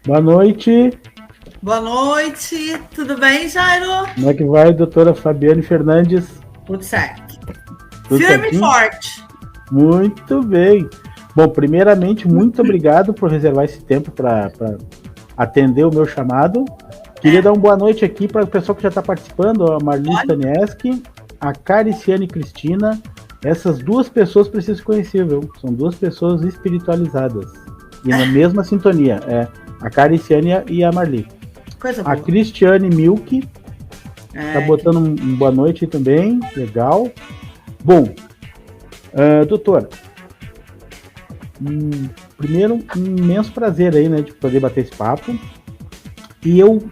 Boa noite. Boa noite. Tudo bem, Jairo? Como é que vai, doutora Fabiane Fernandes? Tudo certo. Tudo Firme certinho? e forte. Muito bem. Bom, primeiramente, muito obrigado por reservar esse tempo para atender o meu chamado. Queria dar uma boa noite aqui para o pessoal que já está participando, a Marli Stanieski, a Cariciane Cristina. Essas duas pessoas precisam se conhecer, viu? São duas pessoas espiritualizadas. E na mesma sintonia, a Cariciane e a Marli. Coisa boa. A Cristiane Milk tá botando um boa noite aí também, legal. Bom, doutora, primeiro, um imenso prazer aí, né, de poder bater esse papo. E eu,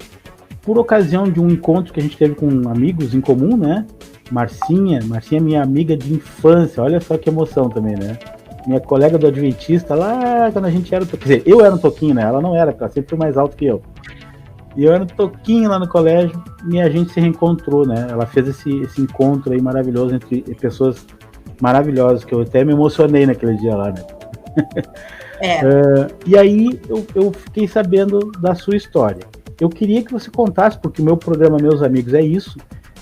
por ocasião de um encontro que a gente teve com amigos em comum, né, Marcinha é minha amiga de infância, olha só que emoção também, né? Minha colega do Adventista lá, quando a gente era... Quer dizer, eu era um toquinho, né? Ela não era, porque ela sempre foi mais alta que eu. E eu era um toquinho lá no colégio e a gente se reencontrou, né? Ela fez esse encontro aí maravilhoso entre pessoas maravilhosas, que eu até me emocionei naquele dia lá, né? E aí eu fiquei sabendo da sua história. Eu queria que você contasse, porque o meu programa Meus Amigos é isso.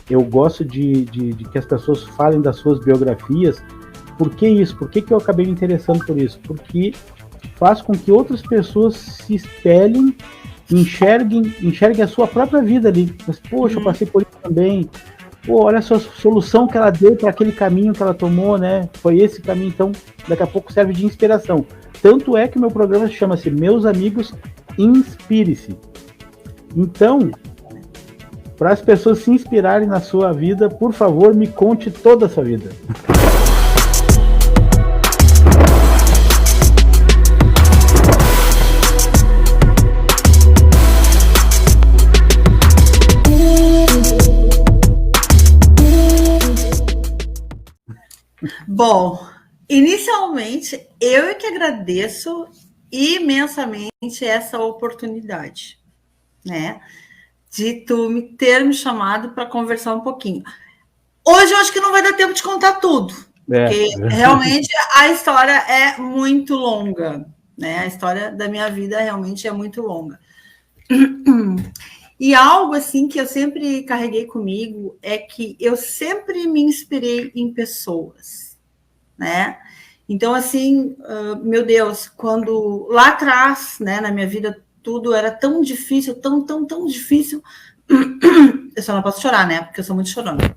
Eu gosto de que as pessoas falem das suas biografias. Por que isso? Por que eu acabei me interessando por isso? Porque faz com que outras pessoas se espelhem, enxerguem a sua própria vida ali. Mas, poxa, eu passei por isso também. Pô, olha a sua solução que ela deu para aquele caminho que ela tomou, né? Foi esse caminho, então daqui a pouco serve de inspiração. Tanto é que o meu programa chama-se Meus Amigos, Inspire-se. Então, para as pessoas se inspirarem na sua vida, por favor, me conte toda a sua vida. Bom, inicialmente, eu é que agradeço imensamente essa oportunidade, né? De tu ter me chamado para conversar um pouquinho. Hoje eu acho que não vai dar tempo de contar tudo, porque realmente a história é muito longa, né? A história da minha vida realmente é muito longa. E algo assim que eu sempre carreguei comigo é que eu sempre me inspirei em pessoas, né? Então, assim, meu Deus, quando lá atrás, né, na minha vida, tudo era tão difícil, tão difícil. Eu só não posso chorar, né? Porque eu sou muito chorona.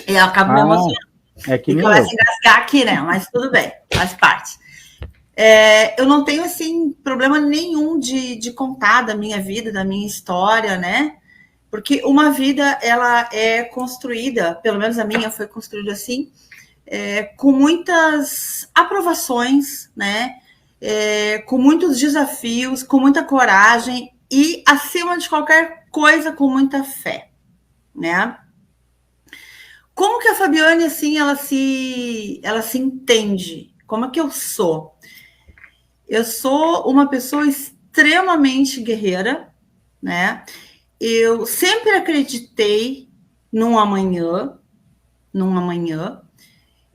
E eu acabo me emocionando. E começa a engasgar aqui, né? Mas tudo bem, faz parte. Eu não tenho, assim, problema nenhum de contar da minha vida, da minha história, né? Porque uma vida, ela é construída, pelo menos a minha foi construída assim, com muitas aprovações, né? Com muitos desafios, com muita coragem e, acima de qualquer coisa, com muita fé, né? Como que a Fabiane, assim, ela se entende? Como é que eu sou? Eu sou uma pessoa extremamente guerreira, né? Eu sempre acreditei num amanhã.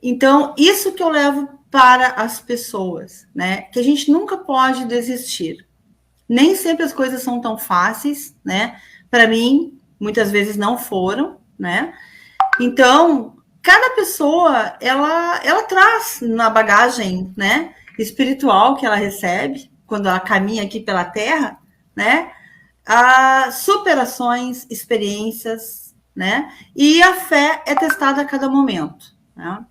Então, isso que eu levo para as pessoas, né? Que a gente nunca pode desistir. Nem sempre as coisas são tão fáceis, né? Para mim, muitas vezes não foram, né? Então, cada pessoa, ela traz na bagagem, né, espiritual que ela recebe, quando ela caminha aqui pela Terra, né, superações, experiências, né, e a fé é testada a cada momento, né?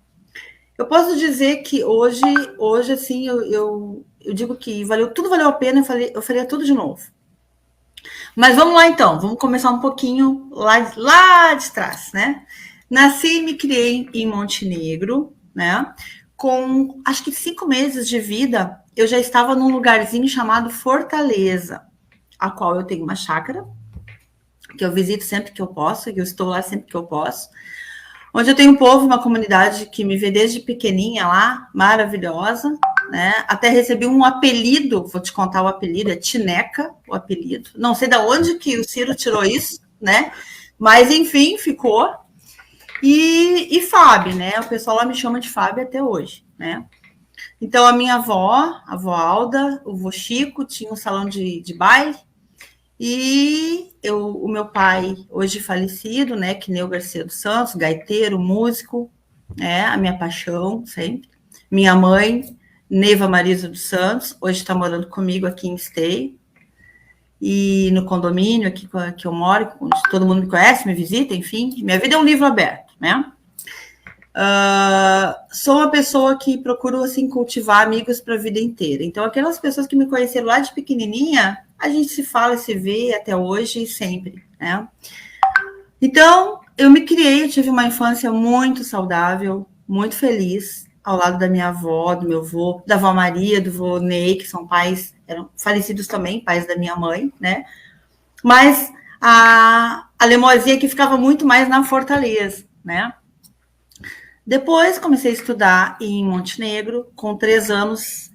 Eu posso dizer que hoje assim, eu digo que tudo valeu a pena, eu faria tudo de novo. Mas vamos lá então, vamos começar um pouquinho lá de trás, né? Nasci e me criei em Montenegro, né? Com acho que 5 meses de vida, eu já estava num lugarzinho chamado Fortaleza, a qual eu tenho uma chácara, que eu visito sempre que eu posso, e eu estou lá sempre que eu posso, onde eu tenho um povo, uma comunidade que me vê desde pequenininha lá, maravilhosa, né? Até recebi um apelido, vou te contar o apelido, é Tineca, o apelido. Não sei de onde que o Ciro tirou isso, né? Mas, enfim, ficou. E Fábio, né? O pessoal lá me chama de Fábio até hoje, né? Então, a minha avó, a avó Alda, o vô Chico, tinha um salão de baile, e o meu pai, hoje falecido, né, Quineu Garcia dos Santos, gaiteiro, músico, a minha paixão sempre. Minha mãe, Neiva Marisa dos Santos, hoje está morando comigo aqui em Esteio, e no condomínio aqui que eu moro, onde todo mundo me conhece, me visita, enfim. Minha vida é um livro aberto, né? Sou uma pessoa que procuro, assim, cultivar amigos para a vida inteira. Então, aquelas pessoas que me conheceram lá de pequenininha, a gente se fala e se vê até hoje e sempre, né? Então, eu me criei, eu tive uma infância muito saudável, muito feliz, ao lado da minha avó, do meu avô, da avó Maria, do avô Ney, que são pais, eram falecidos também, pais da minha mãe, né? Mas a Lemozinha que ficava muito mais na Fortaleza, né? Depois comecei a estudar em Montenegro, com 3 anos.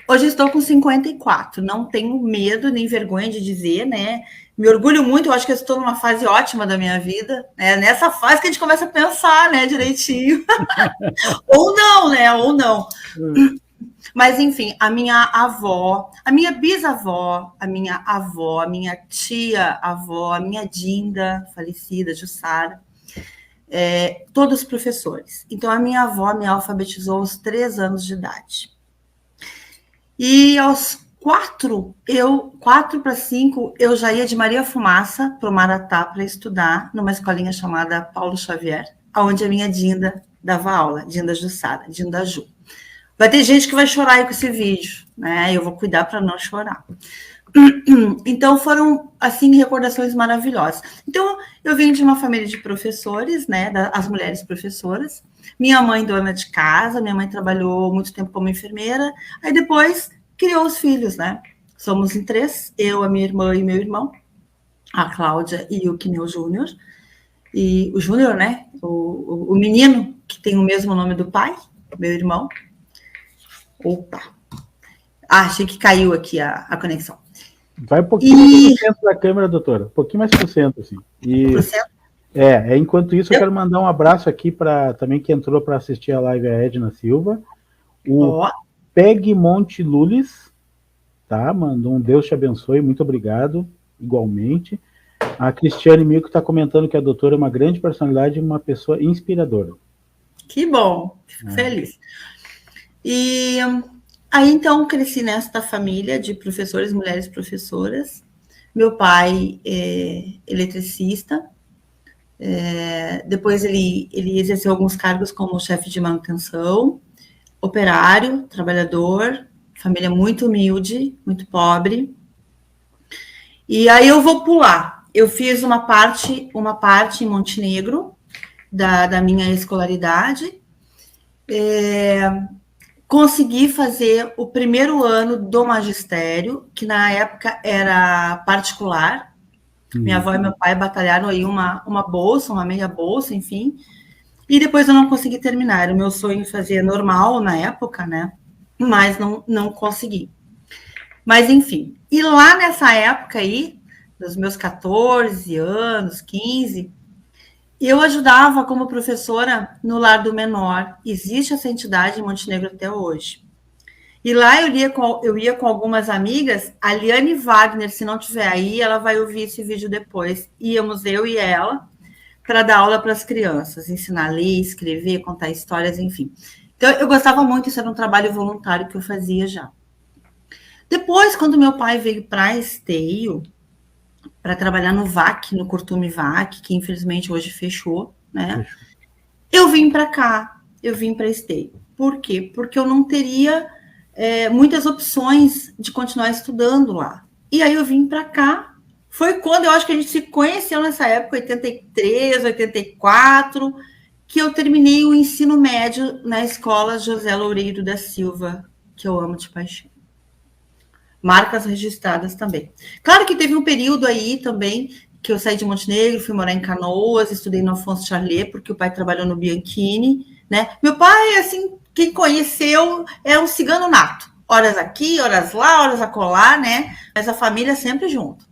Hoje estou com 54, não tenho medo nem vergonha de dizer, né? Me orgulho muito, eu acho que eu estou numa fase ótima da minha vida, né? Nessa fase que a gente começa a pensar, né, direitinho. Ou não, né? Ou não. Mas, enfim, a minha avó, a minha bisavó, a minha avó, a minha tia-avó, a minha Dinda, falecida, Jussara, todos professores. Então, a minha avó me alfabetizou aos 3 anos de idade. E aos 4 para 5, eu já ia de Maria Fumaça para o Maratá para estudar numa escolinha chamada Paulo Xavier, onde a minha Dinda dava aula, Dinda Jussara, Dinda Ju. Vai ter gente que vai chorar aí com esse vídeo, né? Eu vou cuidar para não chorar. Então, foram, assim, recordações maravilhosas. Então, eu vim de uma família de professores, né? As mulheres professoras. Minha mãe, dona de casa. Minha mãe trabalhou muito tempo como enfermeira. Aí, depois, criou os filhos, né? Somos em 3. Eu, a minha irmã e meu irmão. A Cláudia e o Quineu Júnior. E o Júnior, né? O menino, que tem o mesmo nome do pai. Meu irmão. Opa! Achei que caiu aqui a conexão. Vai um pouquinho mais pro centro da câmera, doutora. Um pouquinho mais pro centro, assim. E, enquanto isso, eu quero mandar um abraço aqui para também que entrou para assistir a live, a Edna Silva. O Peg Monte Lulis, tá? Mandou um Deus te abençoe, muito obrigado, igualmente. A Cristiane Milko está comentando que a doutora é uma grande personalidade e uma pessoa inspiradora. Que bom, fico feliz. E aí, então, cresci nesta família de professores, mulheres professoras. Meu pai é eletricista. Depois ele exerceu alguns cargos como chefe de manutenção, operário, trabalhador, família muito humilde, muito pobre. E aí eu vou pular. Eu fiz uma parte em Montenegro da minha escolaridade. Consegui fazer o primeiro ano do magistério, que na época era particular. Minha avó e meu pai batalharam aí uma bolsa, uma meia bolsa, enfim. E depois eu não consegui terminar. Era o meu sonho fazer normal na época, né? Mas não consegui. Mas, enfim. E lá nessa época aí, dos meus 14 anos, 15... eu ajudava como professora no Lar do Menor. Existe essa entidade em Montenegro até hoje. E lá eu ia com algumas amigas. A Liane Wagner, se não estiver aí, ela vai ouvir esse vídeo depois. Íamos eu e ela para dar aula para as crianças, ensinar a ler, escrever, contar histórias, enfim. Então, eu gostava muito, isso era um trabalho voluntário que eu fazia já. Depois, quando meu pai veio para Esteio, para trabalhar no VAC, no Curtume VAC, que infelizmente hoje fechou, né? Eu vim para cá, eu vim para Esteio. Por quê? porque eu não teria muitas opções de continuar estudando lá. E aí eu vim para cá. Foi quando eu acho que a gente se conheceu nessa época, 83, 84, que eu terminei o ensino médio na escola José Loureiro da Silva, que eu amo de paixão. Marcas registradas também. Claro que teve um período aí também que eu saí de Montenegro, fui morar em Canoas, estudei no Afonso Charlet, porque o pai trabalhou no Bianchini, né? Meu pai, assim, quem conheceu é um cigano nato. Horas aqui, horas lá, horas acolá, né? Mas a família sempre junto.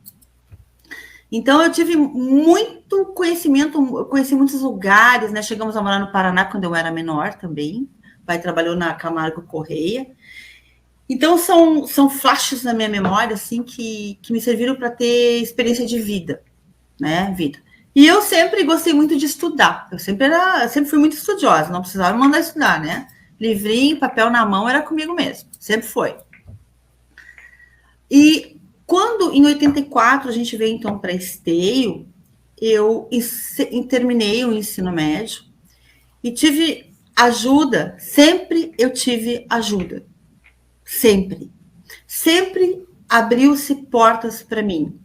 Então, eu tive muito conhecimento, eu conheci muitos lugares, né? Chegamos a morar no Paraná quando eu era menor também. O pai trabalhou na Camargo Correia. Então, são flashes na minha memória, assim, que me serviram para ter experiência de vida, né? Vida. E eu sempre gostei muito de estudar. Eu sempre fui muito estudiosa, não precisava me mandar estudar, né? Livrinho, papel na mão, era comigo mesmo. Sempre foi. E quando, em 84, a gente veio, então, para Esteio, eu terminei o ensino médio e tive ajuda. Sempre eu tive ajuda. Sempre. Sempre abriu-se portas para mim.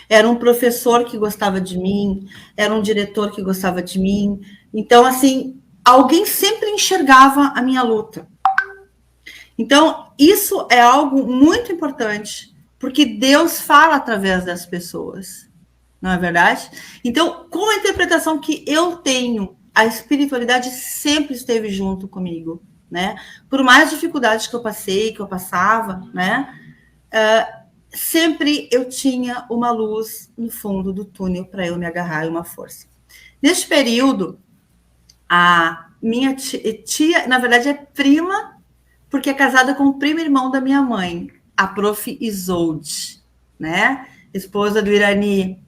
Era um professor que gostava de mim, era um diretor que gostava de mim. Então, assim, alguém sempre enxergava a minha luta. Então, isso é algo muito importante, porque Deus fala através das pessoas, não é verdade? Então, com a interpretação que eu tenho, a espiritualidade sempre esteve junto comigo, né? Por mais dificuldades que eu passei, que eu passava, né? Sempre eu tinha uma luz no fundo do túnel para eu me agarrar e uma força. Neste período, a minha tia, na verdade, é prima, porque é casada com o primo irmão da minha mãe, a Prof. Isolde, né? Esposa do Irani.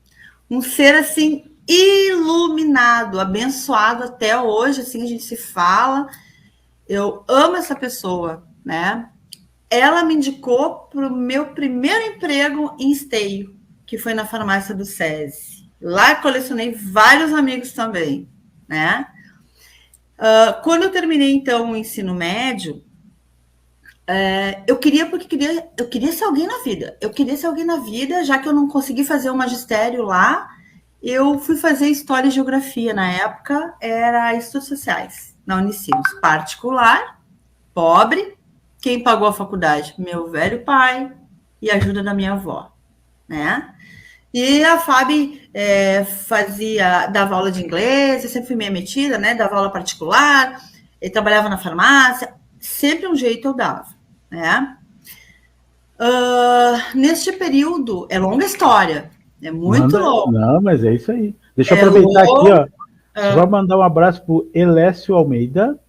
Um ser, assim, iluminado, abençoado até hoje, assim, a gente se fala. Eu amo essa pessoa, né? Ela me indicou para o meu primeiro emprego em Esteio, que foi na farmácia do SESI. Lá colecionei vários amigos também, né? Quando eu terminei, então, o ensino médio, eu queria ser alguém na vida. Eu queria ser alguém na vida, já que eu não consegui fazer o magistério lá, eu fui fazer História e Geografia. Na época, era Estudos Sociais, na Unicinos. Particular, pobre. Quem pagou a faculdade? Meu velho pai e a ajuda da minha avó, né? E a Fábio dava aula de inglês, eu sempre fui meio metida, né? Dava aula particular, ele trabalhava na farmácia, sempre um jeito eu dava, né? Neste período, é longa história, é muito longo. Não, mas é isso aí. Deixa eu aproveitar aqui, ó. Só mandar um abraço pro Elécio Almeida.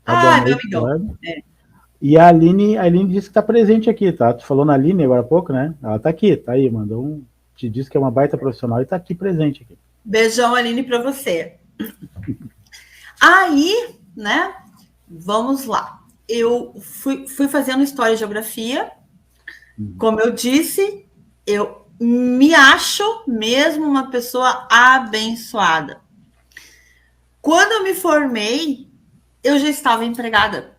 Tá, meu amigão. E a Aline disse que está presente aqui, tá? Tu falou na Aline agora há pouco, né? Ela tá aqui, tá aí, te disse que é uma baita profissional e tá aqui presente aqui. Beijão, Aline, para você. Aí, né? Vamos lá. Eu fui fazendo História e Geografia. Como eu disse, eu me acho mesmo uma pessoa abençoada. Quando eu me formei, eu já estava empregada.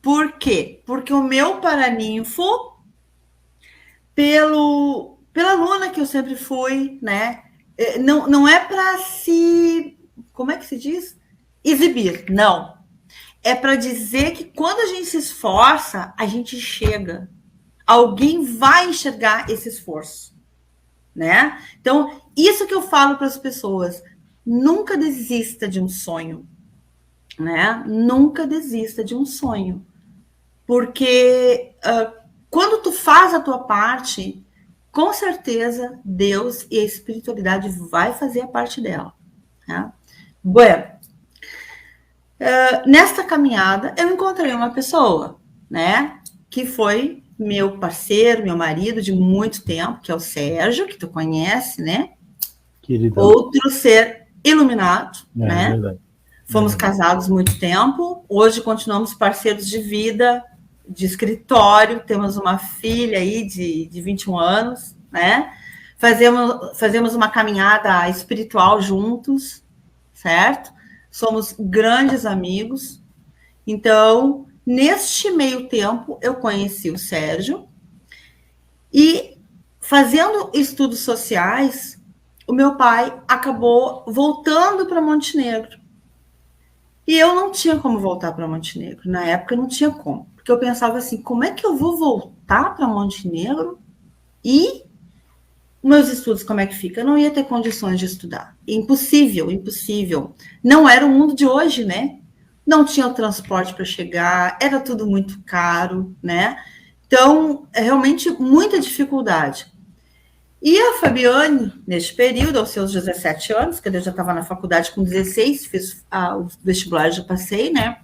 Por quê? Porque o meu paraninfo, pela aluna que eu sempre fui, né? Não é para se... Como é que se diz? Exibir. Não. É para dizer que quando a gente se esforça, a gente chega. Alguém vai enxergar esse esforço, né? Então, isso que eu falo para as pessoas. Nunca desista de um sonho, né? Nunca desista de um sonho. Porque quando tu faz a tua parte, com certeza Deus e a espiritualidade vai fazer a parte dela. Tá? Bueno, nesta caminhada eu encontrei uma pessoa, né, que foi meu parceiro, meu marido de muito tempo, que é o Sérgio, que tu conhece, né? Queridão. Outro ser iluminado, né? Verdade. Fomos casados muito tempo, hoje continuamos parceiros de vida, de escritório, temos uma filha aí de 21 anos, né? Fazemos uma caminhada espiritual juntos, certo? Somos grandes amigos. Então, neste meio tempo, eu conheci o Sérgio e, fazendo estudos sociais, o meu pai acabou voltando para Montenegro. E eu não tinha como voltar para Montenegro. Na época, não tinha como. Porque eu pensava assim, como é que eu vou voltar para Montenegro e meus estudos, como é que fica? Eu não ia ter condições de estudar. Impossível, impossível. Não era o mundo de hoje, né? Não tinha o transporte para chegar, era tudo muito caro, né? Então, é realmente muita dificuldade. E a Fabiane, neste período, aos seus 17 anos, que eu já estava na faculdade com 16, fiz o vestibular, já passei, né?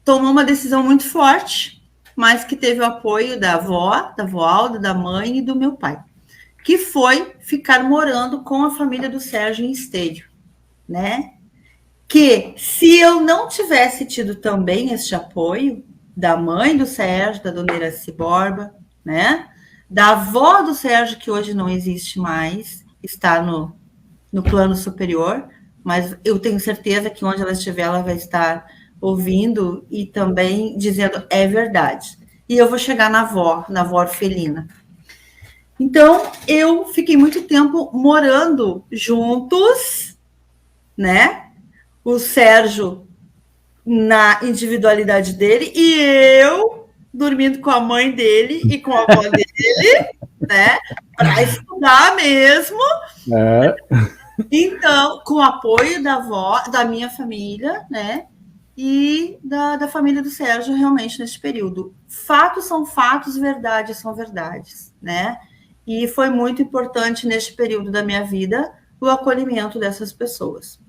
tomou uma decisão muito forte, mas que teve o apoio da avó Alda, da mãe e do meu pai, que foi ficar morando com a família do Sérgio em Esteio, né? Que se eu não tivesse tido também este apoio da mãe do Sérgio, da dona Iraci Borba, né? Da avó do Sérgio, que hoje não existe mais, está no plano superior, mas eu tenho certeza que onde ela estiver, ela vai estar ouvindo e também dizendo é verdade. E eu vou chegar na avó orfelina. Então, eu fiquei muito tempo morando juntos, né? O Sérgio na individualidade dele e eu dormindo com a mãe dele e com a avó dele, né? Para estudar mesmo. Então, com o apoio da avó, da minha família, né? E da família do Sérgio, realmente, nesse período. Fatos são fatos, verdades são verdades, né? E foi muito importante neste período da minha vida o acolhimento dessas pessoas.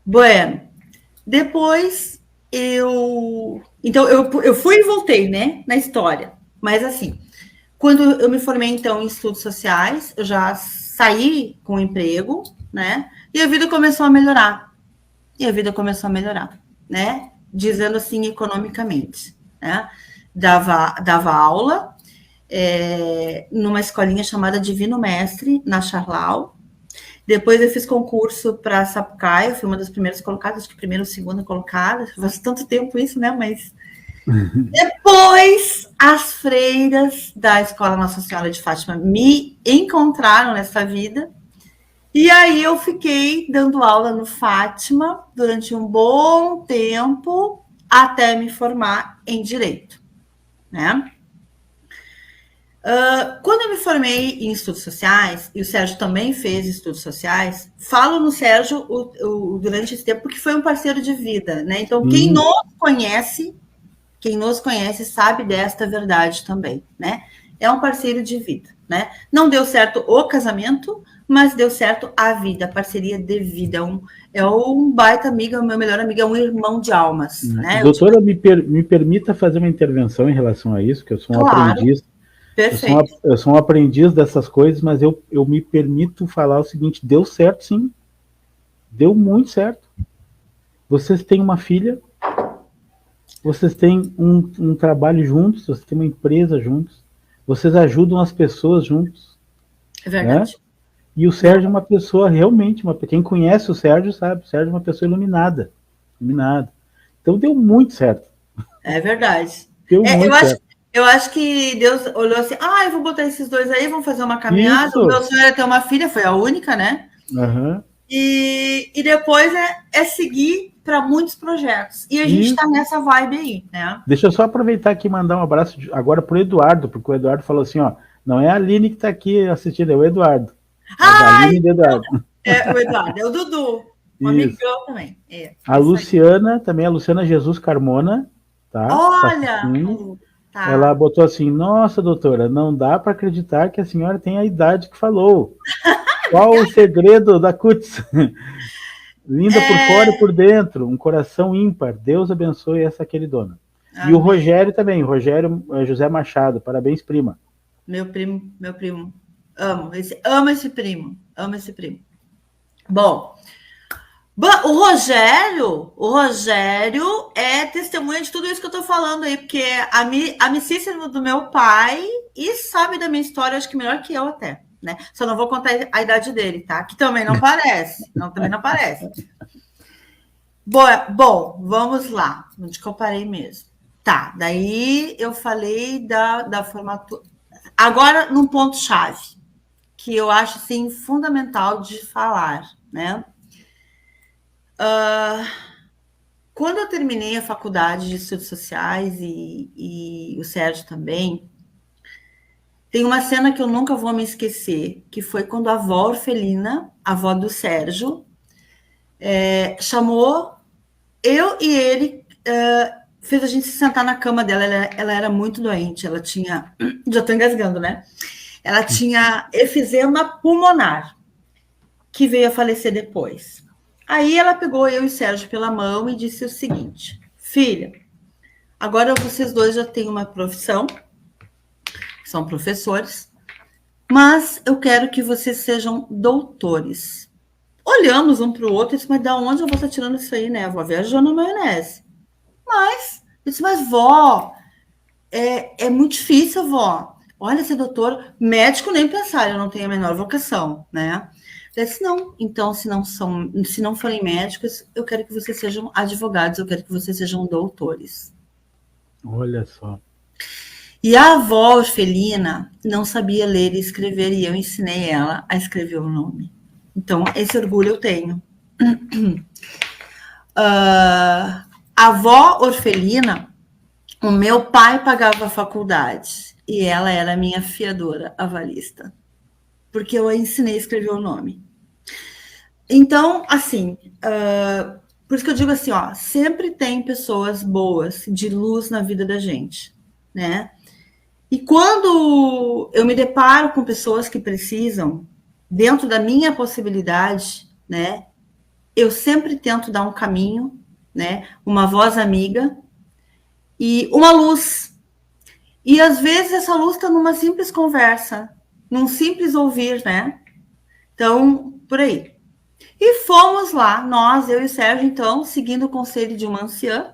Bueno, depois então, eu fui e voltei, né, na história. Mas, assim, quando eu me formei, então, em estudos sociais, eu já saí com emprego, né, e a vida começou a melhorar. Né, dizendo assim, economicamente, né. Dava aula numa escolinha chamada Divino Mestre, na Charlau. Depois eu fiz concurso para Sapucaia, fui uma das primeiras colocadas, acho que primeira ou segunda colocada, faz tanto tempo isso, né? Mas depois as freiras da Escola Nossa Senhora de Fátima me encontraram nessa vida, e aí eu fiquei dando aula no Fátima durante um bom tempo, até me formar em Direito, né? Quando eu me formei em estudos sociais, e o Sérgio também fez estudos sociais, falo no Sérgio durante esse tempo, porque foi um parceiro de vida, né? Então, quem nos conhece sabe desta verdade também, né? É um parceiro de vida, né? Não deu certo o casamento, mas deu certo a vida, a parceria de vida. É um baita amigo, é o meu melhor amigo, é um irmão de almas, né? Doutora, me permita fazer uma intervenção em relação a isso, que eu sou um aprendiz. Perfeito. Eu sou um aprendiz dessas coisas, mas eu me permito falar o seguinte: deu certo, sim. Deu muito certo. Vocês têm uma filha, vocês têm um trabalho juntos, vocês têm uma empresa juntos, vocês ajudam as pessoas juntos. É verdade. Né? E o Sérgio é uma pessoa realmente, quem conhece o Sérgio sabe, o Sérgio é uma pessoa iluminada. Então deu muito certo. É verdade. Deu muito certo. Eu acho que Deus olhou assim, eu vou botar esses dois aí, vamos fazer uma caminhada. Isso. O meu sonho era ter uma filha, foi a única, né? Uhum. E depois é seguir para muitos projetos. E a gente está nessa vibe aí, né? Deixa eu só aproveitar aqui e mandar um abraço agora pro Eduardo, porque o Eduardo falou assim, não é a Aline que está aqui assistindo, é o Eduardo. A Aline e o Eduardo. O Eduardo, é o Dudu, um amigão também. A Luciana, também a Luciana Jesus Carmona, tá? Olha! Tá. Ela botou assim, nossa, doutora, não dá para acreditar que a senhora tem a idade que falou. Qual o segredo da CUTS? Linda por fora e por dentro, um coração ímpar. Deus abençoe essa queridona. Amém. E o Rogério também, Rogério José Machado, parabéns, prima. Meu primo. Amo esse primo. Bom, o Rogério é testemunha de tudo isso que eu tô falando aí, porque amicíssimo do meu pai e sabe da minha história, acho que melhor que eu até, né? Só não vou contar a idade dele, tá? Que também não parece. Bom, vamos lá. Onde que eu parei mesmo? Tá, daí eu falei da formatura. Agora, num ponto-chave, que eu acho, assim, fundamental de falar, né? Quando eu terminei a faculdade de estudos sociais e o Sérgio também, tem uma cena que eu nunca vou me esquecer, que foi quando a avó orfelina, a avó do Sérgio, chamou eu e ele, fez a gente se sentar na cama dela. Ela era muito doente, ela tinha, já estou engasgando, né? Ela tinha efizema pulmonar, que veio a falecer depois. Aí ela pegou eu e o Sérgio pela mão e disse o seguinte: filha, agora vocês dois já têm uma profissão, são professores, mas eu quero que vocês sejam doutores. Olhamos um para o outro e disse, mas da onde eu vou estar tirando isso aí, né? A avó viajou na maionese. Mas, eu disse, mas vó, é muito difícil, vó. Olha, ser doutor, médico nem pensar, eu não tenho a menor vocação, né? Eu disse, não, então, se não forem médicos, eu quero que vocês sejam advogados, eu quero que vocês sejam doutores. Olha só. E a avó Orfelina não sabia ler e escrever, e eu ensinei ela a escrever o nome. Então, esse orgulho eu tenho. A avó Orfelina, o meu pai pagava a faculdade e ela era minha fiadora avalista, porque eu a ensinei a escrever o nome. Então, assim, por isso que eu digo assim, ó, sempre tem pessoas boas, de luz na vida da gente, né? E quando eu me deparo com pessoas que precisam, dentro da minha possibilidade, né, eu sempre tento dar um caminho, né, uma voz amiga e uma luz. E às vezes essa luz está numa simples conversa, num simples ouvir, né? Então, por aí. E fomos lá, nós, eu e o Sérgio, então, seguindo o conselho de uma anciã,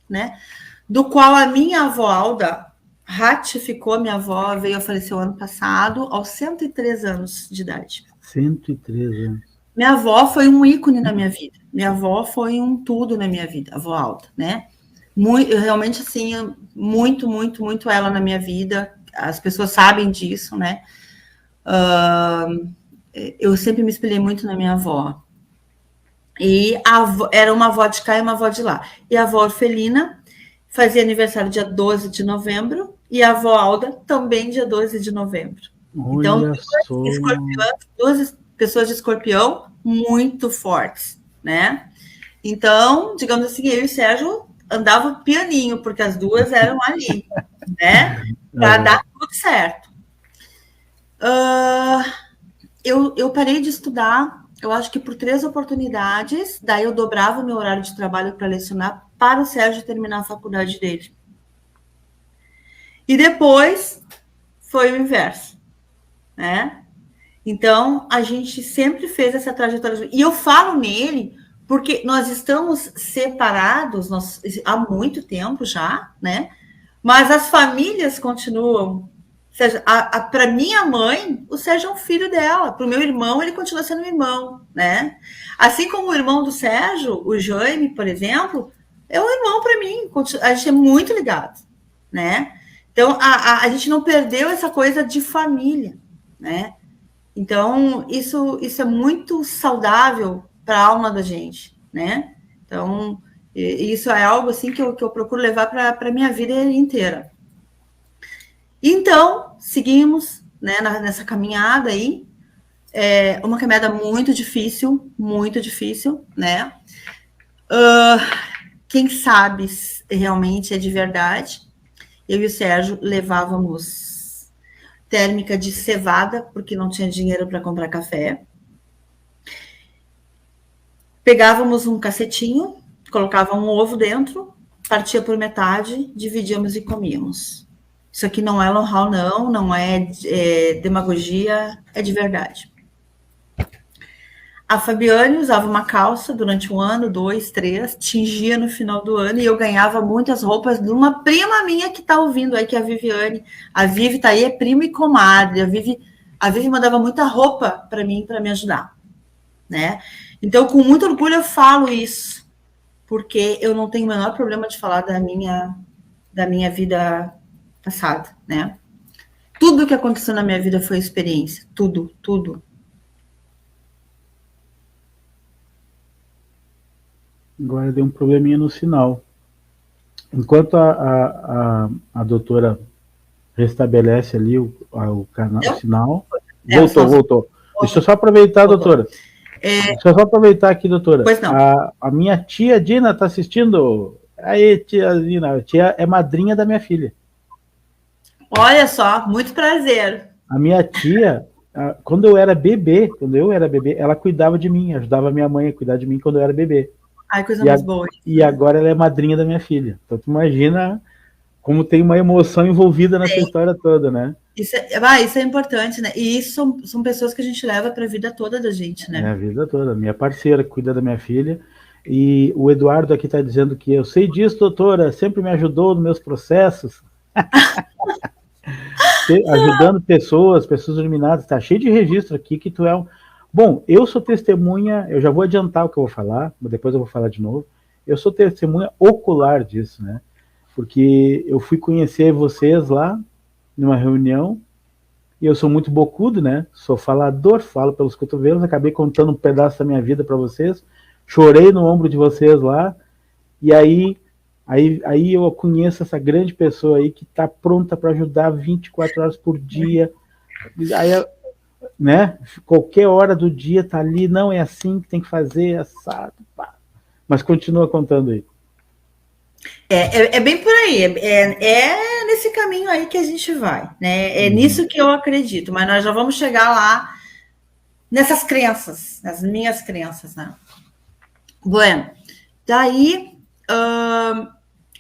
né, do qual a minha avó Alda ratificou. Minha avó veio a falecer o ano passado, aos 103 anos de idade. 103 anos. Minha avó foi um ícone na minha vida. Minha avó foi um tudo na minha vida, a avó Alda, né? Muito, realmente, assim, muito, muito, muito ela na minha vida. As pessoas sabem disso, né? Eu sempre me espelhei muito na minha avó. E era uma avó de cá e uma avó de lá. E a avó Orfelina fazia aniversário dia 12 de novembro, e a avó Alda também dia 12 de novembro. Olha então, só. duas pessoas de escorpião muito fortes, né? Então, digamos assim, eu e o Sérgio andavam pianinho, porque as duas eram ali, né? Para dar tudo certo. Eu parei de estudar, eu acho que por 3 oportunidades, daí eu dobrava o meu horário de trabalho para lecionar, para o Sérgio terminar a faculdade dele. E depois foi o inverso, né? Então, a gente sempre fez essa trajetória. E eu falo nele porque nós estamos separados há muito tempo já, né? Mas as famílias continuam. Ou seja, para minha mãe, o Sérgio é um filho dela. Para o meu irmão, ele continua sendo meu irmão, né? Assim como o irmão do Sérgio, o Jaime, por exemplo, é um irmão para mim. A gente é muito ligado, né? Então, a gente não perdeu essa coisa de família, né? Então, isso é muito saudável para a alma da gente, né? Então, isso é algo assim que eu procuro levar para a minha vida inteira. Então, seguimos, né, nessa caminhada aí, uma caminhada muito difícil, né? Quem sabe realmente é de verdade. Eu e o Sérgio levávamos térmica de cevada, porque não tinha dinheiro para comprar café. Pegávamos um cacetinho, colocava um ovo dentro, partia por metade, dividíamos e comíamos. Isso aqui não é know-how, não é demagogia, é de verdade. A Fabiane usava uma calça durante 1 ano, 2, 3, tingia no final do ano, e eu ganhava muitas roupas de uma prima minha que está ouvindo aí, que é a Viviane. A Vivi está aí, é prima e comadre. A Vivi mandava muita roupa para mim, para me ajudar, né? Então, com muito orgulho eu falo isso, porque eu não tenho o menor problema de falar da minha vida passada, né? Tudo que aconteceu na minha vida foi experiência, tudo. Agora deu um probleminha no sinal. Enquanto a doutora restabelece ali o canal, o sinal. Voltou. Deixa eu só aproveitar, doutora. Deixa eu só aproveitar aqui, doutora. Pois não. A minha tia Dina está assistindo. Aí, tia Dina, a tia é madrinha da minha filha. Olha só, muito prazer. A minha tia, quando eu era bebê, ela cuidava de mim, ajudava a minha mãe a cuidar de mim quando eu era bebê. Ai, coisa mais boa. E agora ela é madrinha da minha filha. Então tu imagina como tem uma emoção envolvida nessa história toda, né? Isso é importante, né? E isso são pessoas que a gente leva para a vida toda da gente, né? A vida toda. Minha parceira que cuida da minha filha. E o Eduardo aqui está dizendo que eu sei disso, doutora, sempre me ajudou nos meus processos. Ajudando pessoas iluminadas. Está cheio de registro aqui que tu é um... Bom, eu sou testemunha, eu já vou adiantar o que eu vou falar, mas depois eu vou falar de novo. Eu sou testemunha ocular disso, né? Porque eu fui conhecer vocês lá, numa reunião, e eu sou muito bocudo, né? Sou falador, falo pelos cotovelos, acabei contando um pedaço da minha vida para vocês, chorei no ombro de vocês lá, e aí eu conheço essa grande pessoa aí que está pronta para ajudar 24 horas por dia. Aí, né? Qualquer hora do dia tá ali, não é assim que tem que fazer, assado, pá. Mas continua contando aí. É bem por aí, é nesse caminho aí que a gente vai, né? É nisso que eu acredito, mas nós já vamos chegar lá nessas crenças, nas minhas crenças, né? Bueno, daí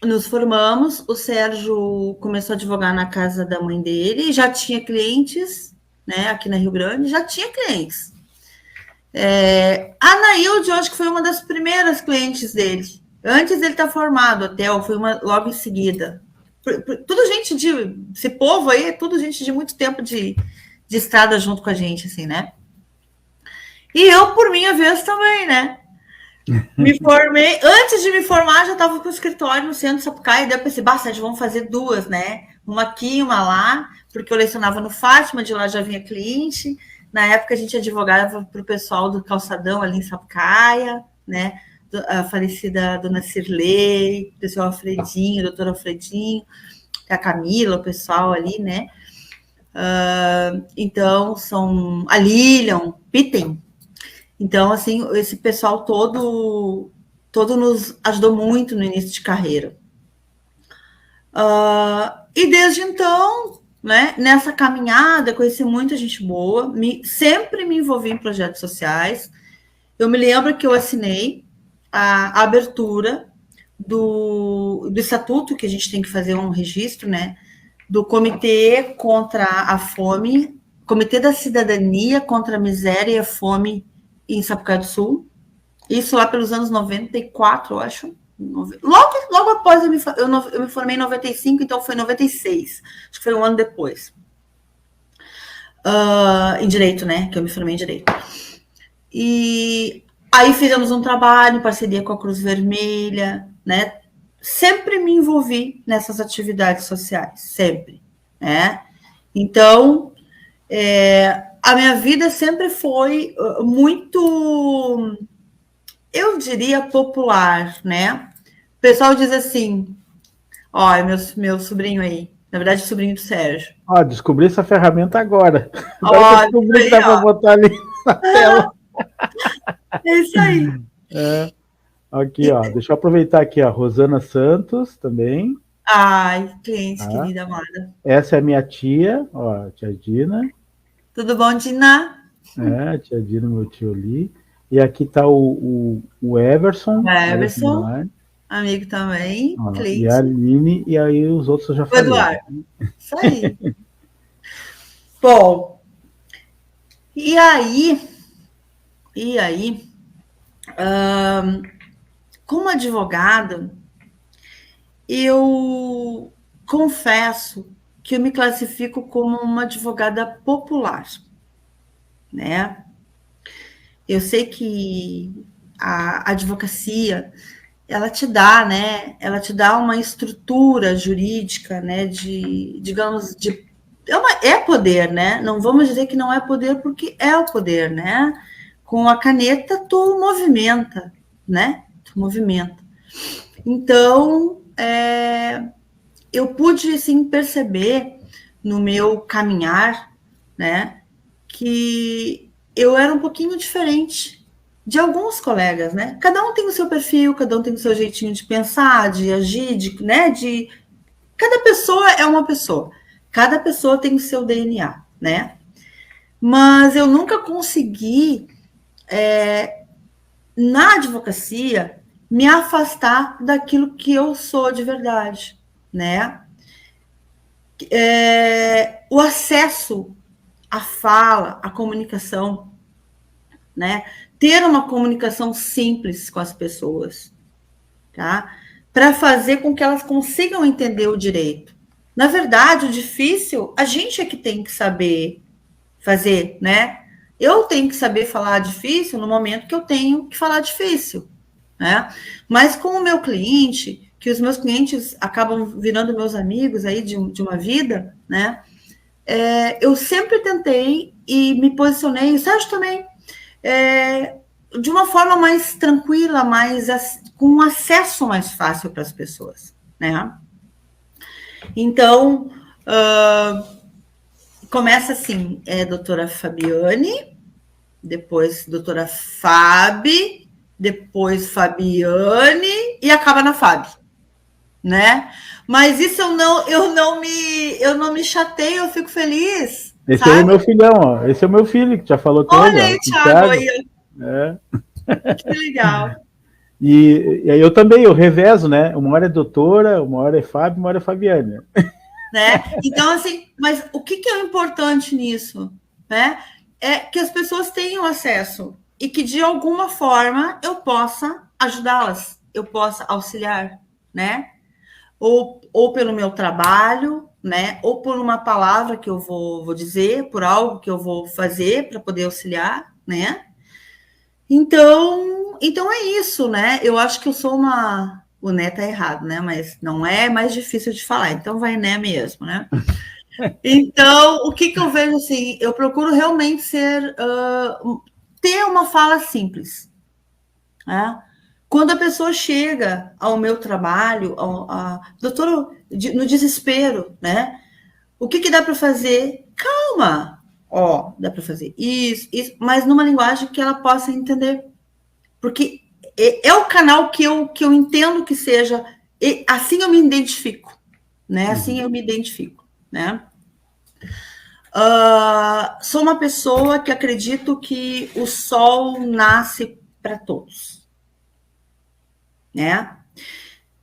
nos formamos, o Sérgio começou a advogar na casa da mãe dele, já tinha clientes, né? Aqui na Rio Grande, já tinha clientes. A Anaílde, eu acho que foi uma das primeiras clientes dele. Antes dele estar formado, até, foi logo em seguida. Tudo gente esse povo aí é tudo gente de muito tempo de estrada junto com a gente, assim, né? E eu, por minha vez, também, né? Me formei, antes de me formar, já estava com o escritório no centro de Sapucaí, e daí eu pensei, basta, vamos fazer duas, né? Uma aqui e uma lá, porque eu lecionava no Fátima, de lá já vinha cliente. Na época a gente advogava para o pessoal do Calçadão ali em Sapucaia, né? A falecida dona Cirlei, o pessoal Alfredinho, doutor Alfredinho, a Camila, o pessoal ali, né? Então, são a Lilian, Pitten. Então, assim, esse pessoal todo nos ajudou muito no início de carreira. E desde então, né, nessa caminhada, conheci muita gente boa, sempre me envolvi em projetos sociais. Eu me lembro que eu assinei a abertura do estatuto, que a gente tem que fazer um registro, né, do Comitê contra a Fome, Comitê da Cidadania contra a Miséria e a Fome em Sapucaí do Sul. Isso lá pelos anos 94, eu acho. Logo após eu me formei em 95, então foi em 96. Acho que foi um ano depois. Em Direito, né? Que eu me formei em Direito. E aí fizemos um trabalho em parceria com a Cruz Vermelha, né? Sempre me envolvi nessas atividades sociais, sempre, né? Então, a minha vida sempre foi muito, eu diria, popular, né? O pessoal diz assim, ó, meu sobrinho aí, na verdade, sobrinho do Sérgio. Descobri essa ferramenta agora. Agora que eu descobri que dá para botar ali na tela. É isso aí. Aqui, ó, deixa eu aproveitar aqui, ó, Rosana Santos também. Ai, cliente querida, amada. Essa é a minha tia, ó, tia Dina. Tudo bom, Dina? Tia Dina, meu tio ali. E aqui tá o Everson. Everson, amigo também. E a Aline, e aí os outros eu já falei. Eduardo. Isso aí. Bom, e aí, como advogada, eu confesso que eu me classifico como uma advogada popular, né? Eu sei que a advocacia, ela te dá, né? Ela te dá uma estrutura jurídica, né? Digamos, é poder, né? Não vamos dizer que não é poder, porque é o poder, né? Com a caneta, tu movimenta, né? Tu movimenta. Então, eu pude, assim, perceber no meu caminhar, né? Que eu era um pouquinho diferente de alguns colegas, né? Cada um tem o seu perfil, cada um tem o seu jeitinho de pensar, de agir, né? Cada pessoa é uma pessoa. Cada pessoa tem o seu DNA, né? mas eu nunca consegui, na advocacia, me afastar daquilo que eu sou de verdade, né? O acesso à fala, à comunicação, né? Ter uma comunicação simples com as pessoas, tá? Para fazer com que elas consigam entender o direito. Na verdade, o difícil, a gente é que tem que saber fazer, né? Eu tenho que saber falar difícil no momento que eu tenho que falar difícil, né? Mas com o meu cliente, que os meus clientes acabam virando meus amigos aí de uma vida, né? Eu sempre tentei e me posicionei, o Sérgio também, de uma forma mais tranquila, com um acesso mais fácil para as pessoas, né? Então, começa assim, doutora Fabiane, depois doutora Fabi, depois Fabiane e acaba na Fabi, né? Mas isso eu não me chateio, eu fico feliz. Esse sabe? é o meu filhão, ó. Esse é o meu filho que já falou com Olha ele. aí, Thiago, aí. Que legal. E aí eu também, eu revezo, né? Uma hora é doutora, uma hora é Fábio, uma hora é Fabiane. Né? Então, assim, mas o que é importante nisso? Né? É que as pessoas tenham acesso e que, de alguma forma, eu possa ajudá-las, eu possa auxiliar, né? Ou pelo meu trabalho, né? Ou por uma palavra que eu vou dizer, por algo que eu vou fazer para poder auxiliar, né? Então é isso, né? Eu acho que eu sou uma... O né tá errado, né? Mas não é mais difícil de falar, então vai né mesmo, né? Então, o que eu vejo assim? Eu procuro realmente ter uma fala simples, né? Quando a pessoa chega ao meu trabalho, doutor, no desespero, né? O que dá para fazer? Calma, dá para fazer isso, mas numa linguagem que ela possa entender, porque é o canal que eu entendo que seja, assim eu me identifico, né? Assim eu me identifico, né? Sou uma pessoa que acredito que o sol nasce para todos, né?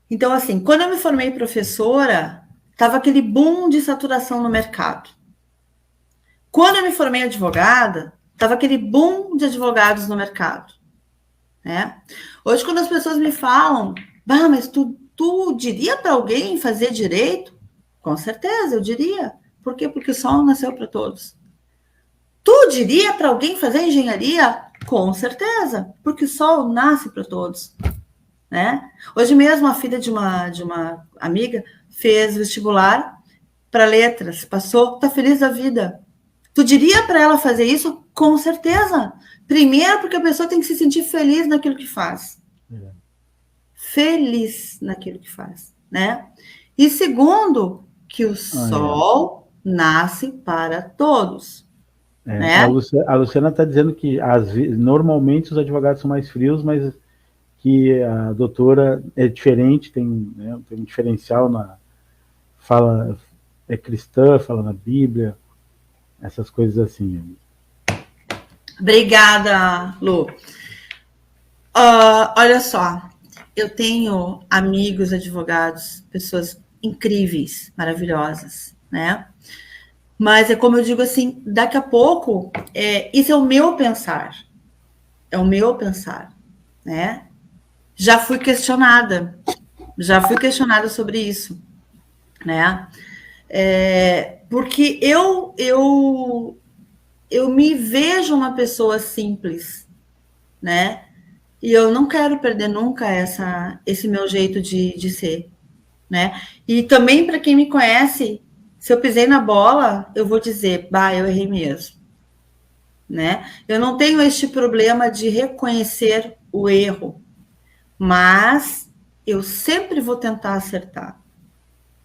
Então, assim, quando eu me formei professora, estava aquele boom de saturação no mercado. Quando eu me formei advogada, estava aquele boom de advogados no mercado, né? Hoje, quando as pessoas me falam, mas tu diria para alguém fazer direito? Com certeza, eu diria. Por quê? Porque o sol nasceu para todos. Tu diria para alguém fazer engenharia? Com certeza, porque o sol nasce para todos, né? Hoje mesmo a filha de uma amiga fez vestibular para letras, passou, tá feliz da vida. Tu diria para ela fazer isso? Com certeza. Primeiro, porque a pessoa tem que se sentir feliz naquilo que faz. Feliz naquilo que faz, né? E segundo, que o sol nasce para todos. Né? A Luciana está dizendo que normalmente os advogados são mais frios, mas que a doutora é diferente, tem um diferencial fala, é cristã, fala na Bíblia, essas coisas assim. Obrigada, Lu. Olha só, eu tenho amigos advogados, pessoas incríveis, maravilhosas, né? Mas é como eu digo assim, daqui a pouco, isso é o meu pensar. É o meu pensar, né? Já fui questionada sobre isso, né? Porque eu me vejo uma pessoa simples, né? E eu não quero perder nunca esse meu jeito de ser, né? E também, para quem me conhece, se eu pisei na bola, eu vou dizer, eu errei mesmo, né? Eu não tenho este problema de reconhecer o erro, mas eu sempre vou tentar acertar,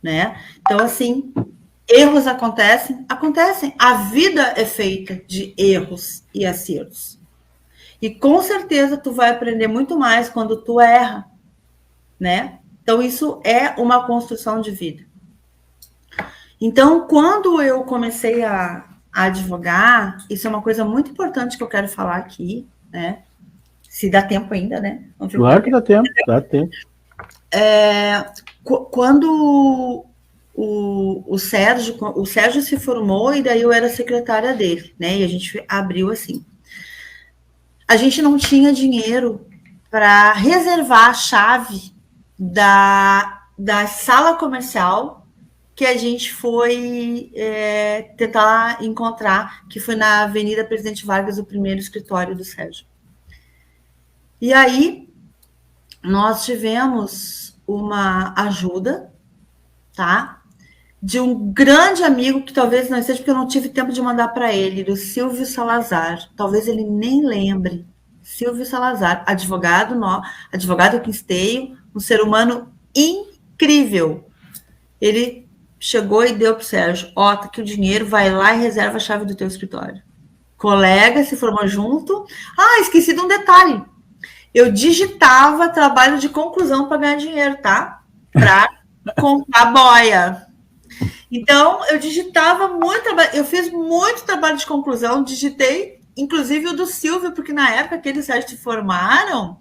né? Então, assim, erros acontecem. A vida é feita de erros e acertos. E com certeza tu vai aprender muito mais quando tu erra, né? Então, isso é uma construção de vida. Então, quando eu comecei a a advogar, isso é uma coisa muito importante que eu quero falar aqui, né? Se dá tempo ainda, né? Claro que dá tempo, dá tempo. Quando o Sérgio se formou e daí eu era secretária dele, né? E a gente abriu assim. A gente não tinha dinheiro para reservar a chave da sala comercial que a gente foi tentar encontrar, que foi na Avenida Presidente Vargas, o primeiro escritório do Sérgio. E aí, nós tivemos uma ajuda, tá? De um grande amigo, que talvez não seja porque eu não tive tempo de mandar para ele, do Silvio Salazar. Talvez ele nem lembre. Silvio Salazar, advogado que esteio, um ser humano incrível. Ele chegou e deu para o Sérgio: ó, tá aqui o dinheiro, vai lá e reserva a chave do teu escritório. Colega se formou junto. Ah, esqueci de um detalhe. Eu digitava trabalho de conclusão para ganhar dinheiro, tá? Para comprar boia. Então, eu digitava muito, eu fiz muito trabalho de conclusão, digitei, inclusive o do Silvio, porque na época que eles se formaram,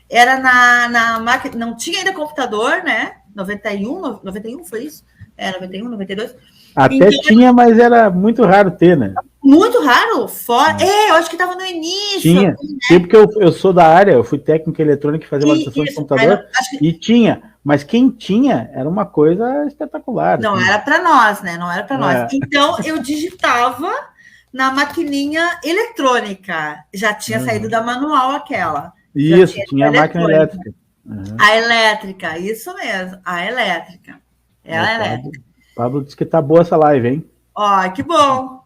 era na máquina, não tinha ainda computador, né? 91 foi isso? 91, 92. Até então, tinha, mas era muito raro ter, né? Muito raro? Eu acho que estava no início. Tinha, né? Sim, porque eu sou da área, eu fui técnico eletrônico e fazia manutenção de computador, e tinha, mas quem tinha era uma coisa espetacular. Não assim. Era para nós, né? Não era para nós. Então, eu digitava na maquininha eletrônica. Já tinha saído da manual aquela. Isso, tinha a máquina elétrica. A elétrica, isso mesmo, a elétrica. Ela é elétrica. Pablo disse que tá boa essa live, hein? Ó, que bom.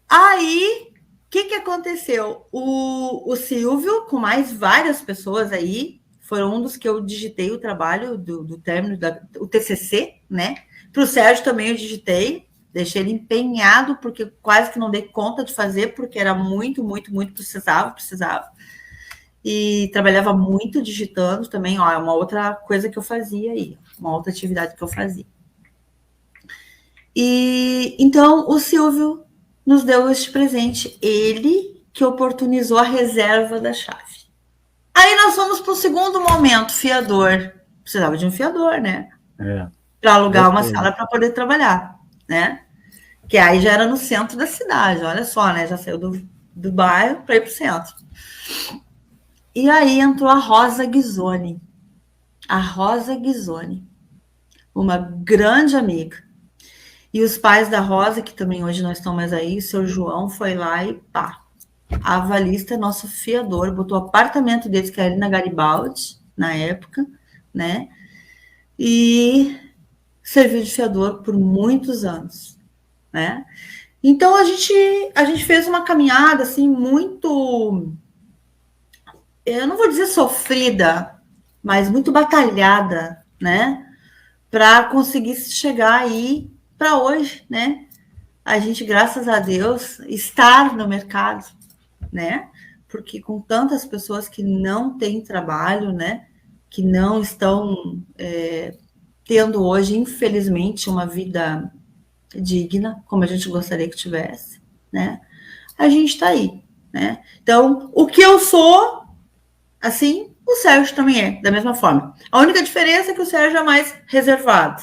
Aí, o que aconteceu? O Silvio, com mais várias pessoas aí, foram um dos que eu digitei o trabalho do término o TCC, né? Para o Sérgio também eu digitei, deixei ele empenhado, porque quase que não dei conta de fazer, porque era muito precisava. E trabalhava muito digitando também, ó, é uma outra coisa que eu fazia aí, uma outra atividade que eu fazia. E então o Silvio nos deu este presente, ele que oportunizou a reserva da chave. Aí nós fomos para o segundo momento, fiador. Precisava de um fiador, né? Para alugar uma sala para poder trabalhar, né? Que aí já era no centro da cidade, olha só, né? Já saiu do bairro para ir para o centro. E aí entrou a Rosa Ghisoni. A Rosa Ghisoni, uma grande amiga. E os pais da Rosa, que também hoje não estão mais aí, o seu João foi lá e pá. A avalista é nosso fiador, botou o apartamento deles, que era ali na Garibaldi, na época, né? E serviu de fiador por muitos anos, né? Então a gente fez uma caminhada assim muito, eu não vou dizer sofrida, mas muito batalhada, né? Para conseguir chegar aí para hoje, né? A gente, graças a Deus, estar no mercado, né? Porque com tantas pessoas que não têm trabalho, né? Que não estão tendo hoje, infelizmente, uma vida digna, como a gente gostaria que tivesse, né? A gente está aí, né? Então, o que eu sou, assim, o Sérgio também é, da mesma forma. A única diferença é que o Sérgio é mais reservado,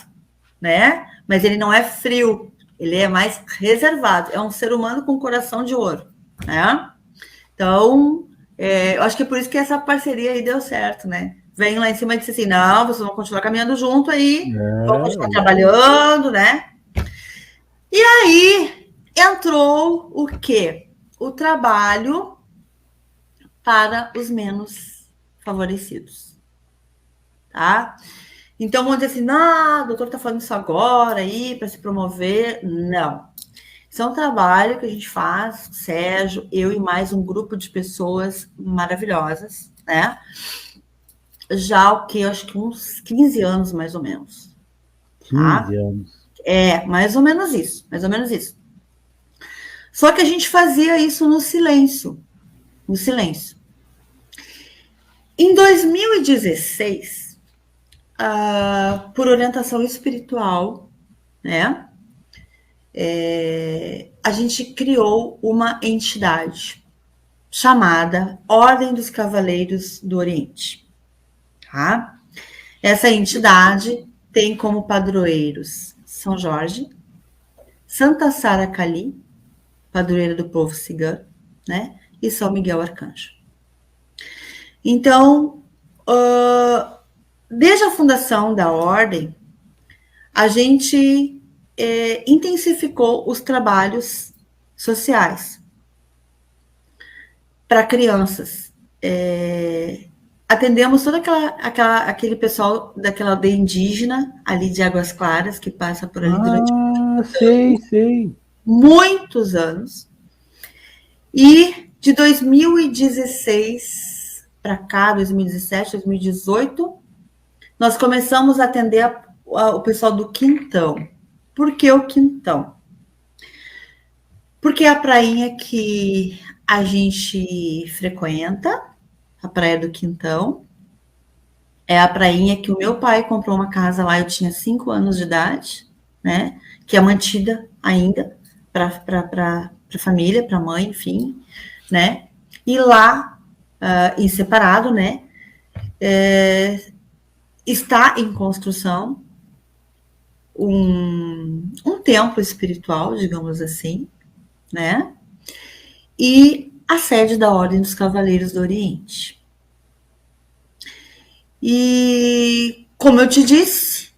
né? Mas ele não é frio, ele é mais reservado. É um ser humano com coração de ouro, né? Então, eu acho que é por isso que essa parceria aí deu certo, né? Vem lá em cima e disse assim, não, vocês vão continuar caminhando junto aí, vão continuar trabalhando, né? E aí, entrou o quê? O trabalho para os menos favorecidos, tá? Então, vamos dizer assim, não, o doutor está falando isso agora aí, para se promover. Não. Isso é um trabalho que a gente faz, Sérgio, eu e mais um grupo de pessoas maravilhosas, né? Já o que? Eu acho que uns 15 anos, mais ou menos. 15 anos. Mais ou menos isso, mais ou menos isso. Só que a gente fazia isso no silêncio. No silêncio. Em 2016... por orientação espiritual, né? a gente criou uma entidade chamada Ordem dos Cavaleiros do Oriente. Tá? Essa entidade tem como padroeiros São Jorge, Santa Sara Kali, padroeira do povo cigano, né? E São Miguel Arcanjo. Então, desde a fundação da ordem, a gente intensificou os trabalhos sociais para crianças. Atendemos todo aquele pessoal daquela aldeia indígena, ali de Águas Claras, que passa por ali durante muitos anos. E de 2016 para cá, 2017, 2018, nós começamos a atender o pessoal do Quintão. Por que o Quintão? Porque é a prainha que a gente frequenta, a Praia do Quintão. É a prainha que o meu pai comprou uma casa lá, eu tinha 5 anos de idade, né? Que é mantida ainda para a família, para a mãe, enfim, né? E lá, em separado, né? Está em construção um templo espiritual, digamos assim, né? E a sede da Ordem dos Cavaleiros do Oriente. E, como eu te disse,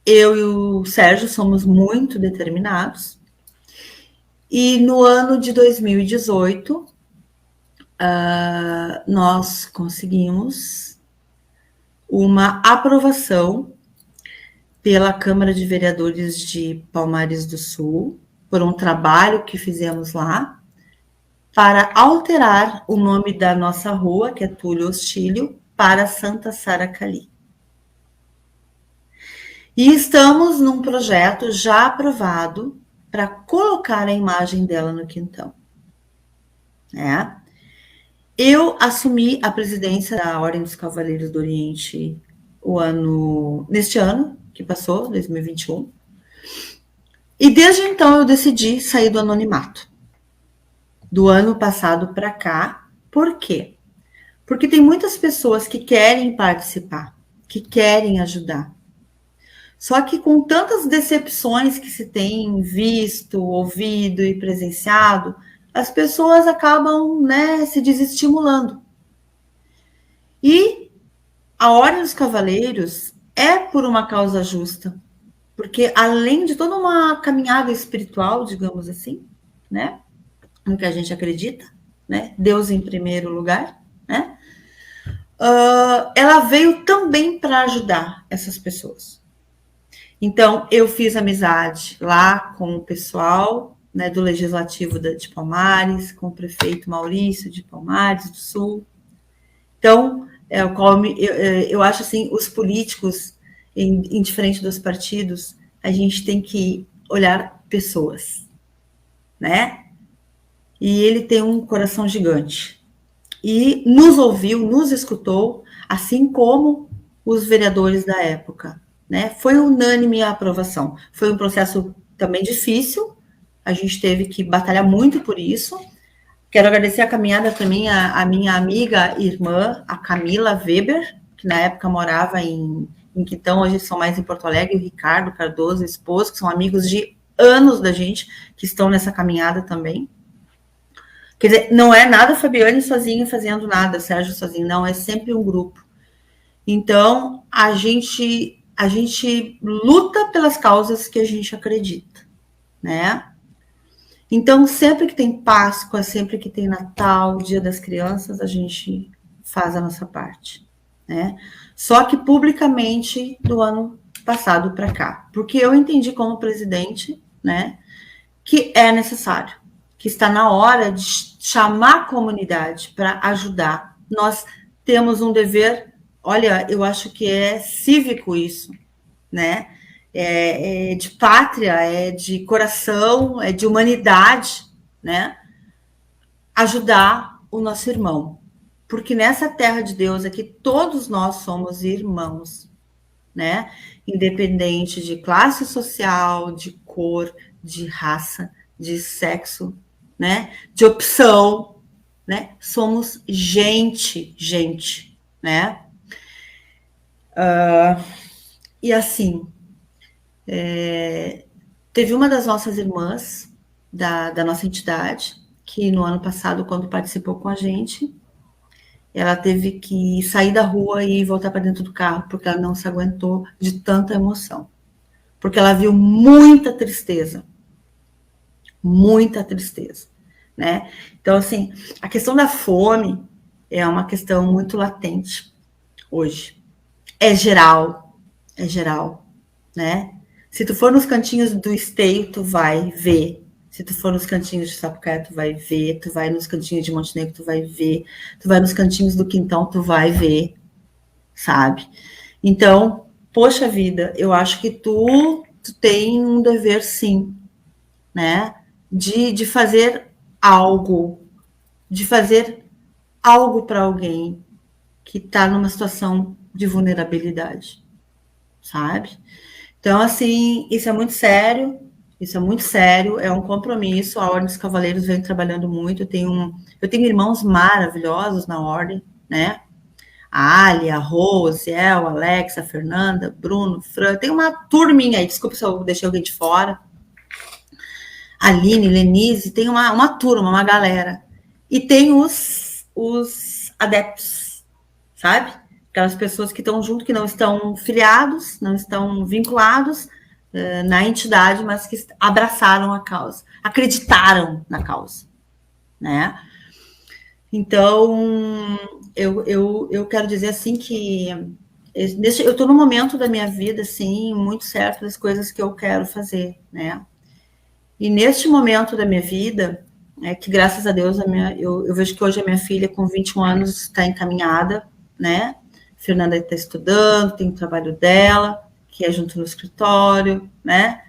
eu e o Sérgio somos muito determinados. E no ano de 2018, nós conseguimos uma aprovação pela Câmara de Vereadores de Palmares do Sul, por um trabalho que fizemos lá, para alterar o nome da nossa rua, que é Túlio Hostílio, para Santa Sara Kali. E estamos num projeto já aprovado para colocar a imagem dela no Quintão. Eu assumi a presidência da Ordem dos Cavaleiros do Oriente neste ano que passou, 2021. E desde então eu decidi sair do anonimato. Do ano passado para cá. Por quê? Porque tem muitas pessoas que querem participar, que querem ajudar. Só que com tantas decepções que se tem visto, ouvido e presenciado, as pessoas acabam, né, se desestimulando. E a Ordem dos Cavaleiros é por uma causa justa, porque além de toda uma caminhada espiritual, digamos assim, né, no que a gente acredita, né, Deus em primeiro lugar, né, ela veio também para ajudar essas pessoas. Então, eu fiz amizade lá com o pessoal, né, do Legislativo de Palmares, com o prefeito Maurício de Palmares do Sul. Então, eu acho assim, os políticos, indiferente dos partidos, a gente tem que olhar pessoas, né? E ele tem um coração gigante. E nos ouviu, nos escutou, assim como os vereadores da época, né? Foi unânime a aprovação. Foi um processo também difícil, a gente teve que batalhar muito por isso. Quero agradecer a caminhada também a minha amiga e irmã, a Camila Weber, que na época morava em Quintão, hoje são mais em Porto Alegre, o Ricardo Cardoso, esposo, que são amigos de anos da gente, que estão nessa caminhada também. Quer dizer, não é nada Fabiane sozinha fazendo nada, Sérgio sozinho, não, é sempre um grupo. Então, a gente luta pelas causas que a gente acredita, né? Então, sempre que tem Páscoa, sempre que tem Natal, Dia das Crianças, a gente faz a nossa parte, né? Só que publicamente do ano passado para cá, porque eu entendi como presidente, né, que é necessário, que está na hora de chamar a comunidade para ajudar. Nós temos um dever, olha, eu acho que é cívico isso, né? É de pátria, é de coração, é de humanidade, né? Ajudar o nosso irmão. Porque nessa terra de Deus aqui, todos nós somos irmãos, né? Independente de classe social, de cor, de raça, de sexo, né? De opção, né? Somos gente, né? E assim, teve uma das nossas irmãs da nossa entidade que no ano passado, quando participou com a gente, ela teve que sair da rua e voltar para dentro do carro porque ela não se aguentou de tanta emoção, porque ela viu muita tristeza, né? Então, assim, a questão da fome é uma questão muito latente hoje. É geral, né? Se tu for nos cantinhos do Esteio, tu vai ver. Se tu for nos cantinhos de Sapucaia, tu vai ver. Tu vai nos cantinhos de Montenegro, tu vai ver. Tu vai nos cantinhos do Quintão, tu vai ver, sabe? Então, poxa vida, eu acho que tu tem um dever, sim, né? De fazer algo, para alguém que está numa situação de vulnerabilidade, sabe? Então, assim, isso é muito sério, é um compromisso. A Ordem dos Cavaleiros vem trabalhando muito. Eu tenho irmãos maravilhosos na Ordem, né? A Ali, a Rose, a Alex, a Fernanda, Bruno, Fran. Tem uma turminha aí, desculpa se eu deixei alguém de fora. Aline, Lenise, tem uma turma, uma galera. E tem os adeptos, sabe? Aquelas pessoas que estão junto, que não estão filiados, não estão vinculados na entidade, mas que abraçaram a causa, acreditaram na causa, né? Então, eu quero dizer assim que eu estou num momento da minha vida, assim, muito certo das coisas que eu quero fazer, né? E neste momento da minha vida, que graças a Deus eu vejo que hoje a minha filha, com 21 anos, está encaminhada, né? A Fernanda está estudando, tem o trabalho dela, que é junto no escritório, né?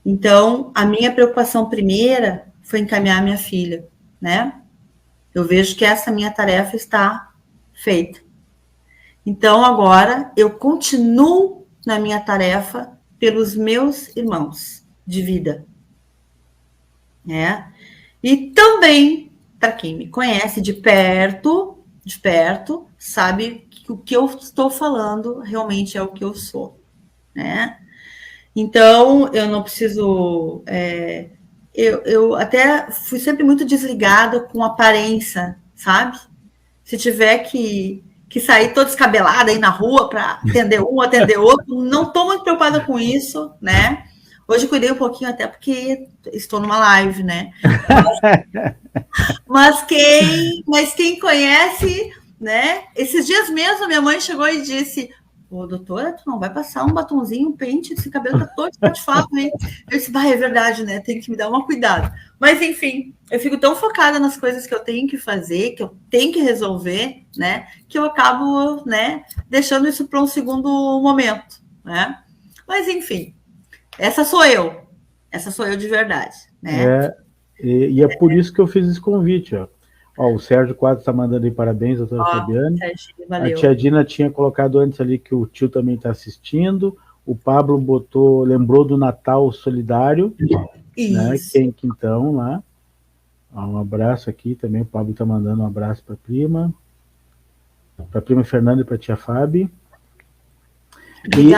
Então, a minha preocupação primeira foi encaminhar a minha filha, né? Eu vejo que essa minha tarefa está feita. Então, agora, eu continuo na minha tarefa pelos meus irmãos de vida, né? E também, para quem me conhece de perto, sabe que o que eu estou falando realmente é o que eu sou, né? Então, eu não preciso... eu até fui sempre muito desligada com aparência, sabe? Se tiver que sair toda descabelada aí na rua para atender um, atender outro, não estou muito preocupada com isso, né? Hoje cuidei um pouquinho até porque estou numa live, né? Mas quem conhece, né? Esses dias mesmo, minha mãe chegou e disse: ô, doutora, tu não vai passar um batonzinho, um pente, esse cabelo tá todo espatifado, hein? Eu disse, é verdade, né? Tem que me dar uma cuidado. Mas, enfim, eu fico tão focada nas coisas que eu tenho que fazer, que eu tenho que resolver, né? Que eu acabo, né, deixando isso para um segundo momento, né? Mas, enfim, essa sou eu de verdade, né? E é por isso que eu fiz esse convite, ó. Ó, o Sérgio Quadros está mandando aí parabéns, doutora Fabiane. A tia Dina tinha colocado antes ali que o tio também está assistindo. O Pablo lembrou do Natal Solidário, né? Quem então lá. Ó, um abraço aqui também. O Pablo está mandando um abraço para a prima Fernanda e para a tia Fábio. E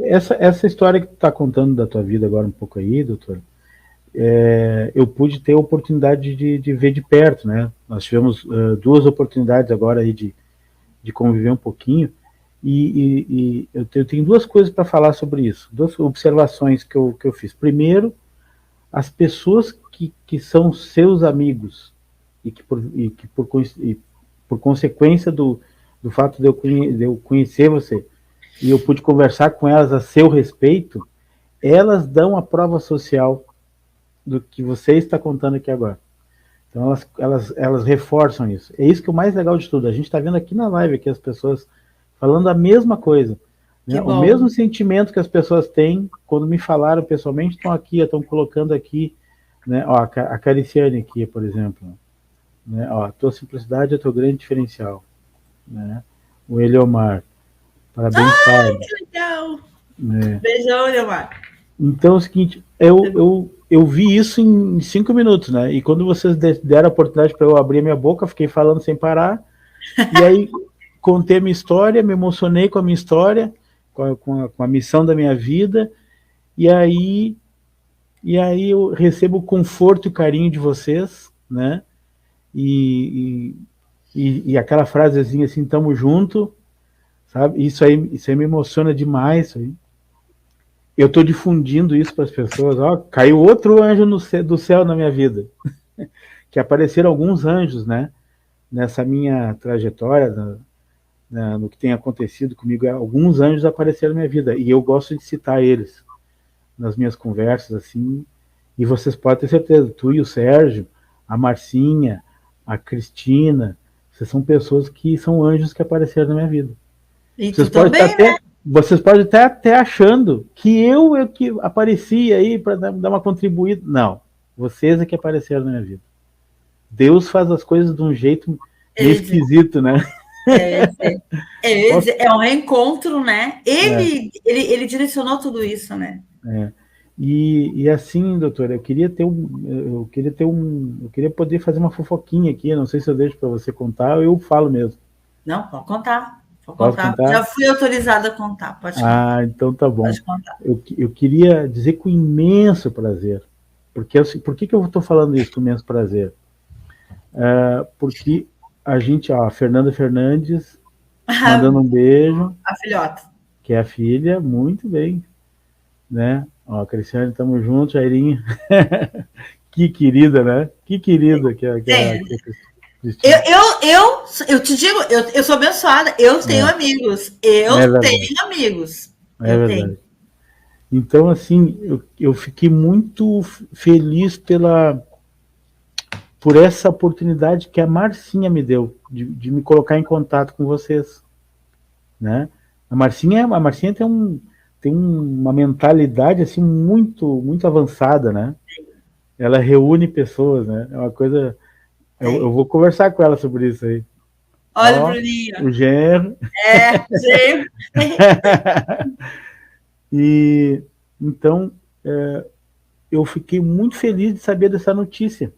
essa história que tu está contando da tua vida agora um pouco aí, doutora, eu pude ter a oportunidade de ver de perto, né? Nós tivemos 2 oportunidades agora aí de conviver um pouquinho, e eu tenho 2 coisas para falar sobre isso, 2 observações que eu fiz. Primeiro, as pessoas que são seus amigos e que por consequência do fato de eu conhecer você e eu pude conversar com elas a seu respeito, elas dão a prova social do que você está contando aqui agora. Então elas reforçam isso. É isso que é o mais legal de tudo. A gente está vendo aqui na live aqui as pessoas falando a mesma coisa, né? O mesmo sentimento que as pessoas têm quando me falaram pessoalmente, estão colocando aqui, né? Ó, a Cariciane aqui, por exemplo, né? Ó, a tua simplicidade é teu grande diferencial, né? O Eliomar, parabéns, Fábio. Que legal. Beijão, Eliomar. Então é o seguinte, eu vi isso em 5 minutos, né? E quando vocês deram a oportunidade para eu abrir a minha boca, fiquei falando sem parar. E aí contei a minha história, me emocionei com a minha história, com a missão da minha vida. E aí, eu recebo o conforto e o carinho de vocês, né? E aquela frasezinha assim, tamo junto, sabe? Isso aí me emociona demais. Isso aí. Eu estou difundindo isso para as pessoas. Ó, caiu outro anjo do céu na minha vida. Que apareceram alguns anjos, né? Nessa minha trajetória, no que tem acontecido comigo, alguns anjos apareceram na minha vida. E eu gosto de citar eles nas minhas conversas, assim. E vocês podem ter certeza, tu e o Sérgio, a Marcinha, a Cristina, vocês são pessoas que são anjos que apareceram na minha vida. E vocês tu também, né? Vocês podem estar até achando que eu é que apareci aí para dar uma contribuída. Não, vocês é que apareceram na minha vida. Deus faz as coisas de um jeito meio esquisito, né? É um reencontro, né? Ele direcionou tudo isso, né? E assim, doutora, eu queria poder fazer uma fofoquinha aqui. Não sei se eu deixo para você contar ou eu falo mesmo. Não, pode contar. Posso contar? Já fui autorizada a contar, pode contar. Ah, então tá bom. Eu queria dizer com imenso prazer, por que eu estou falando isso com imenso prazer? Porque a gente, a Fernanda Fernandes, mandando um beijo. A filhota. Que é a filha, muito bem. Né? Ó, Cristiane, tamo junto, Jairinha. Que querida, né? Que querida que é a Cristina. Eu te digo, eu sou abençoada, eu tenho amigos. Eu tenho amigos. É verdade. Tenho. Então, assim, eu fiquei muito feliz por essa oportunidade que a Marcinha me deu, de me colocar em contato com vocês. Né? A Marcinha tem uma mentalidade assim, muito, muito avançada, né? Ela reúne pessoas, né? É uma coisa... Eu vou conversar com ela sobre isso aí. Olha, Bruninho. O Genro. Genro. E então eu fiquei muito feliz de saber dessa notícia.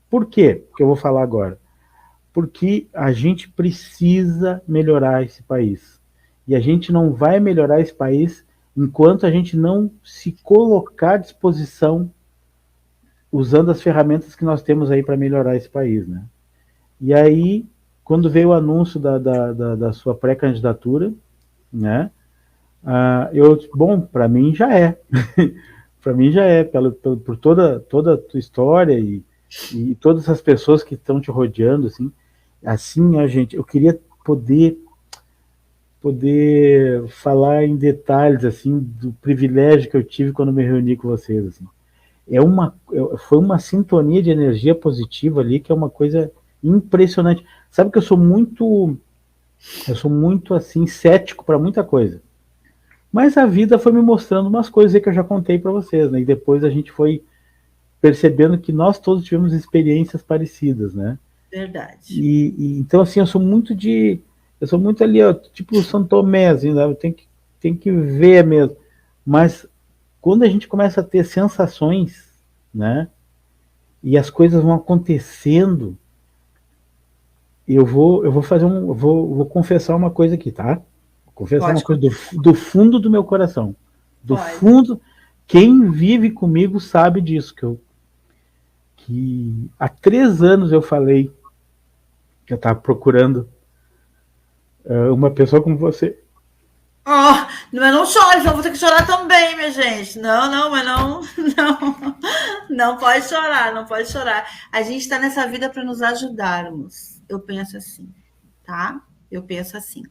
Por quê? Que eu vou falar agora. Porque a gente precisa melhorar esse país. E a gente não vai melhorar esse país enquanto a gente não se colocar à disposição usando as ferramentas que nós temos aí para melhorar esse país, né? E aí, quando veio o anúncio da sua pré-candidatura, né? Bom, para mim já é. Para mim já é, por toda a tua história e todas as pessoas que estão te rodeando, assim, a gente, eu queria poder falar em detalhes, assim, do privilégio que eu tive quando me reuni com vocês, assim. Foi uma sintonia de energia positiva ali, que é uma coisa impressionante. Sabe que eu sou muito, assim, cético para muita coisa. Mas a vida foi me mostrando umas coisas que eu já contei para vocês, né? E depois a gente foi percebendo que nós todos tivemos experiências parecidas, né? Verdade. Então, assim, eu sou muito ali, ó, tipo São Tomé, assim, né? Tem que ver mesmo. Mas quando a gente começa a ter sensações, né? E as coisas vão acontecendo, eu vou fazer vou confessar uma coisa aqui, tá? Vou confessar uma coisa do fundo do meu coração. Fundo, quem vive comigo sabe disso, que há 3 anos eu falei que eu estava procurando uma pessoa como você. Mas não chore, eu vou ter que chorar também, minha gente. Não pode chorar, não pode chorar. A gente está nessa vida para nos ajudarmos. Eu penso assim, tá? Eu penso assim.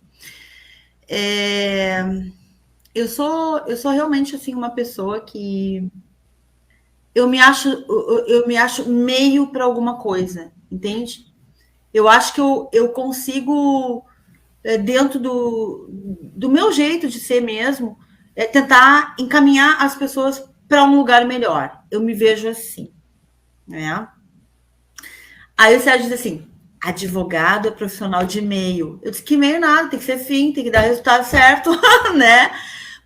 Eu sou realmente assim uma pessoa que eu me acho meio para alguma coisa, entende? Eu acho que eu consigo, dentro do meu jeito de ser mesmo, tentar encaminhar as pessoas para um lugar melhor. Eu me vejo assim, né? Aí o Sérgio diz assim: advogado é profissional de e-mail. Eu disse que e-mail nada, tem que ser fim, tem que dar resultado certo, né?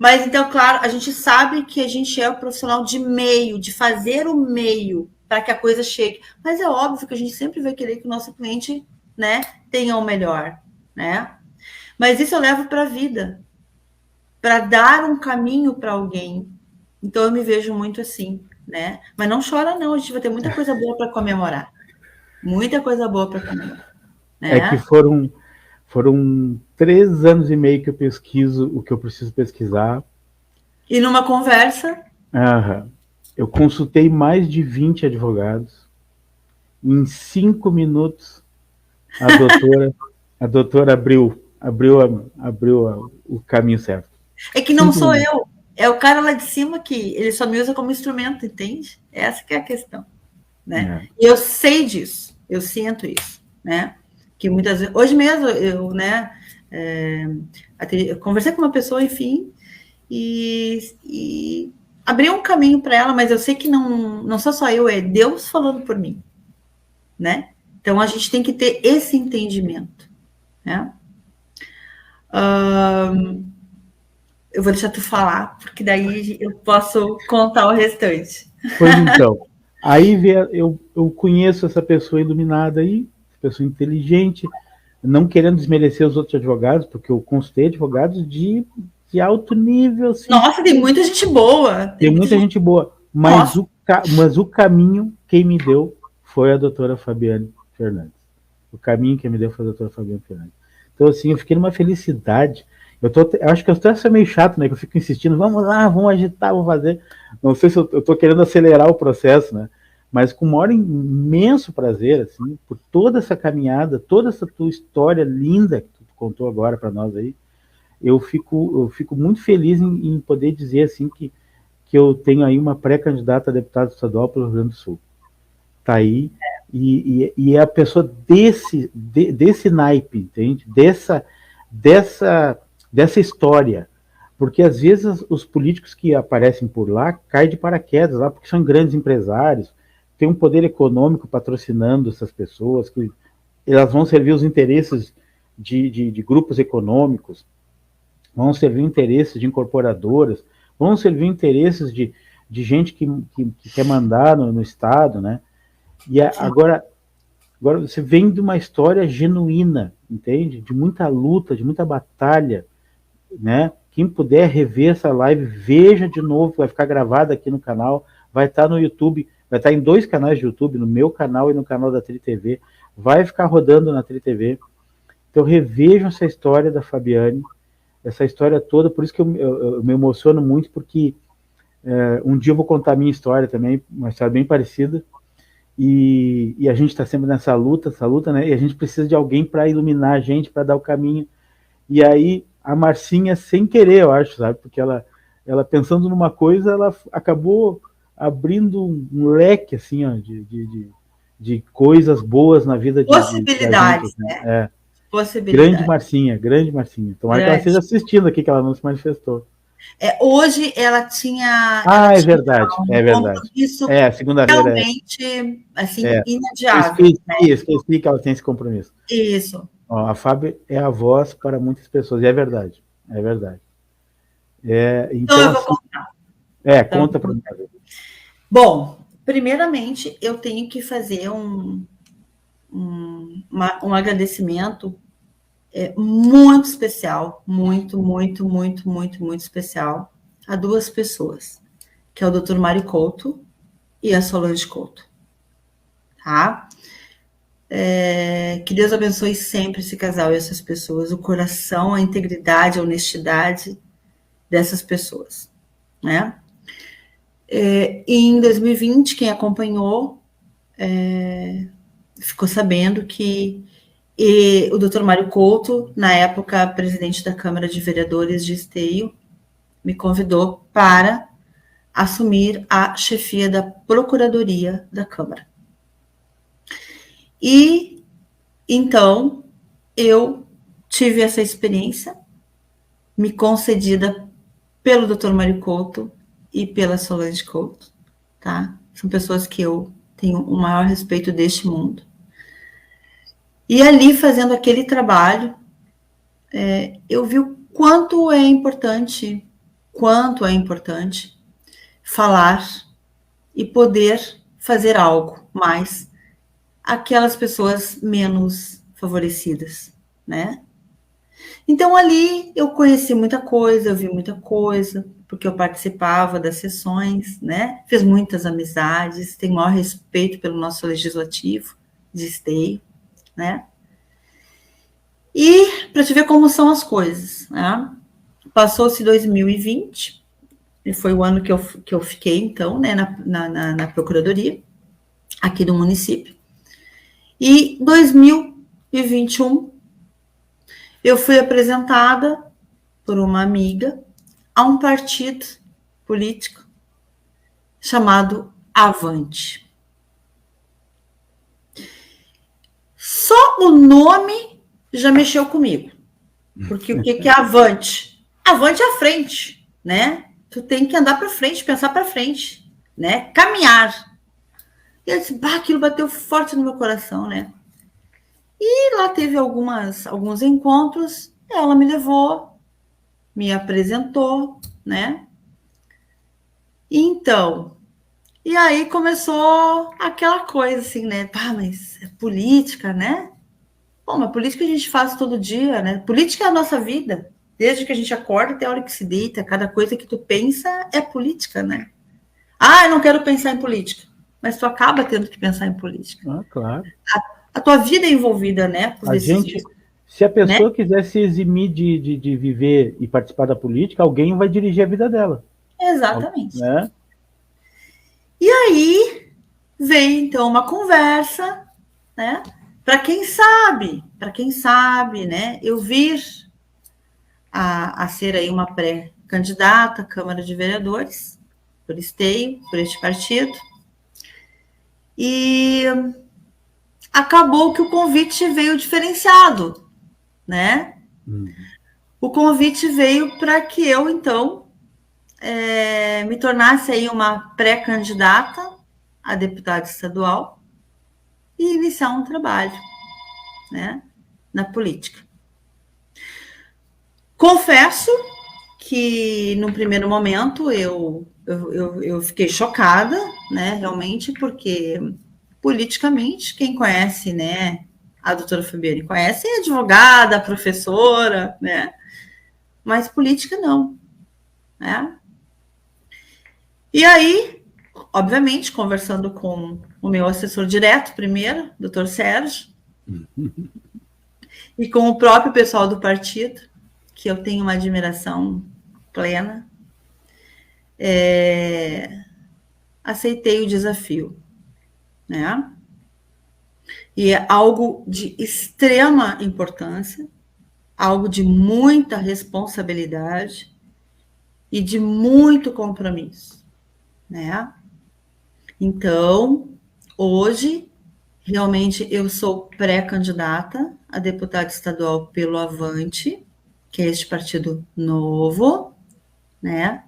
Mas, então, claro, a gente sabe que a gente é o profissional de meio, de fazer o meio para que a coisa chegue. Mas é óbvio que a gente sempre vai querer que o nosso cliente, né, tenha o melhor, né? Mas isso eu levo para a vida, para dar um caminho para alguém. Então, eu me vejo muito assim, né? Mas não chora, não, a gente vai ter muita coisa boa para comemorar. Muita coisa boa para comemorar, É que né? foram 3 anos e meio que eu pesquiso o que eu preciso pesquisar. E numa conversa, Aham. Eu consultei mais de 20 advogados. Em 5 minutos, a doutora, a doutora abriu o caminho certo. é que não Cinco sou minutos. eu, é o cara lá de cima que ele só me usa como instrumento, entende? Essa que é a questão, né? É. E eu sei disso, eu sinto isso, né? Que muitas vezes, hoje mesmo eu, né, eu conversei com uma pessoa, enfim, e abri um caminho para ela, mas eu sei que não sou só eu, é Deus falando por mim, né? Então a gente tem que ter esse entendimento, né? Eu vou deixar tu falar, porque daí eu posso contar o restante. Pois então, aí eu conheço essa pessoa iluminada aí, pessoa inteligente, não querendo desmerecer os outros advogados, porque eu consultei advogados de alto nível, assim, Nossa, tem muita gente boa. tem muita gente boa, mas Nossa, mas o caminho quem me deu foi a doutora Fabiane Fernandes. O caminho que me deu foi a doutora Fabiane Fernandes. Então, assim, eu fiquei numa felicidade. Eu acho que eu estou meio chato, né? Que eu fico insistindo, vamos lá, vamos agitar, vamos fazer. Não sei se eu estou querendo acelerar o processo, né? Mas com o maior imenso prazer, assim, por toda essa caminhada, toda essa tua história linda que tu contou agora para nós aí, eu fico muito feliz em poder dizer, assim, que eu tenho aí uma pré-candidata a deputado estadual pelo Rio Grande do Sul. Tá aí, e é a pessoa desse naipe, entende? Dessa história. Porque às vezes os políticos que aparecem por lá caem de paraquedas lá, porque são grandes empresários, tem um poder econômico patrocinando essas pessoas, que elas vão servir os interesses de grupos econômicos, vão servir interesses de incorporadoras, vão servir interesses de gente que quer mandar no Estado, né? E agora você vem de uma história genuína, entende? De muita luta, de muita batalha, né? Quem puder rever essa live, veja de novo, vai ficar gravada aqui no canal, vai estar no YouTube, vai estar em 2 canais de YouTube, no meu canal e no canal da Tri TV, vai ficar rodando na Tri TV. Então revejam essa história da Fabiane, essa história toda, por isso que eu me emociono muito, porque um dia eu vou contar a minha história também, uma história bem parecida, e a gente está sempre nessa luta, né? E a gente precisa de alguém para iluminar a gente, para dar o caminho. E aí a Marcinha, sem querer, eu acho, sabe? Porque ela pensando numa coisa, ela acabou abrindo um leque, assim, ó, de coisas boas na vida da gente. possibilidades, Assim. né? Grande Possibilidades. Marcinha, grande Marcinha. Tomara que ela esteja Grande. assistindo aqui, que ela não se manifestou. Hoje ela tinha, Ah, é verdade, é um verdade. compromisso Segunda-feira realmente assim é. inadiável. Esqueci que ela tem esse compromisso. Isso. Ó, a Fábio é a voz para muitas pessoas, e é verdade, é verdade. Então Então, eu vou assim, contar. conta para mim. Bom, primeiramente eu tenho que fazer um agradecimento muito especial, muito, muito, muito, muito, muito especial a 2 pessoas, que é o Dr. Mário Couto e a Solange Couto, tá? Que Deus abençoe sempre esse casal e essas pessoas, o coração, a integridade, a honestidade dessas pessoas, né? Em 2020, quem acompanhou ficou sabendo que o Dr. Mário Couto, na época presidente da Câmara de Vereadores de Esteio, me convidou para assumir a chefia da Procuradoria da Câmara. E então eu tive essa experiência me concedida pelo Dr. Mário Couto e pela Solange Couto, tá? São pessoas que eu tenho o maior respeito deste mundo. E ali, fazendo aquele trabalho, eu vi o quanto é importante quanto é importante falar e poder fazer algo mais aquelas pessoas menos favorecidas, né? Então, ali eu conheci muita coisa, eu vi muita coisa, porque eu participava das sessões, né? Fiz muitas amizades, tenho o maior respeito pelo nosso legislativo de esteio, né? E para te ver como são as coisas, né? Passou-se 2020, e foi o ano que eu fiquei, então, né, na Procuradoria, aqui do município. E 2021, eu fui apresentada por uma amiga a um partido político chamado Avante. Só o nome já mexeu comigo. Porque o que é Avante? Avante é a frente, né? Tu tem que andar para frente, pensar para frente, né? Caminhar. E eu disse, bah, aquilo bateu forte no meu coração, né? E lá teve alguns encontros, ela me levou, me apresentou, né? Então, e aí começou aquela coisa assim, né? Pá, mas é política, né? Bom, mas política a gente faz todo dia, né? Política é a nossa vida. Desde que a gente acorda até a hora que se deita, cada coisa que tu pensa é política, né? Ah, eu não quero pensar em política. Mas tu acaba tendo que pensar em política. Ah, claro. A tua vida é envolvida, né? Por gente, se a pessoa, né, quiser se eximir de viver e participar da política, alguém vai dirigir a vida dela. Exatamente. Né? E aí vem, então, uma conversa, né? Para quem sabe, né? Eu vir a ser aí uma pré-candidata à Câmara de Vereadores, por esteio, por este partido. E acabou que o convite veio diferenciado, né? O convite veio para que eu, então, me tornasse aí uma pré-candidata a deputada estadual e iniciar um trabalho, né, na política. Confesso que, no primeiro momento, eu fiquei chocada, né, realmente, porque, politicamente, quem conhece, né, a doutora Fabiane conhece, é advogada, professora, né, mas política não, né. E aí, obviamente, conversando com o meu assessor direto primeiro, doutor Sérgio, e com o próprio pessoal do partido, que eu tenho uma admiração plena, aceitei o desafio, né? E é algo de extrema importância, algo de muita responsabilidade e de muito compromisso, né? Então, hoje, realmente, eu sou pré-candidata a deputada estadual pelo Avante, que é este partido novo, né?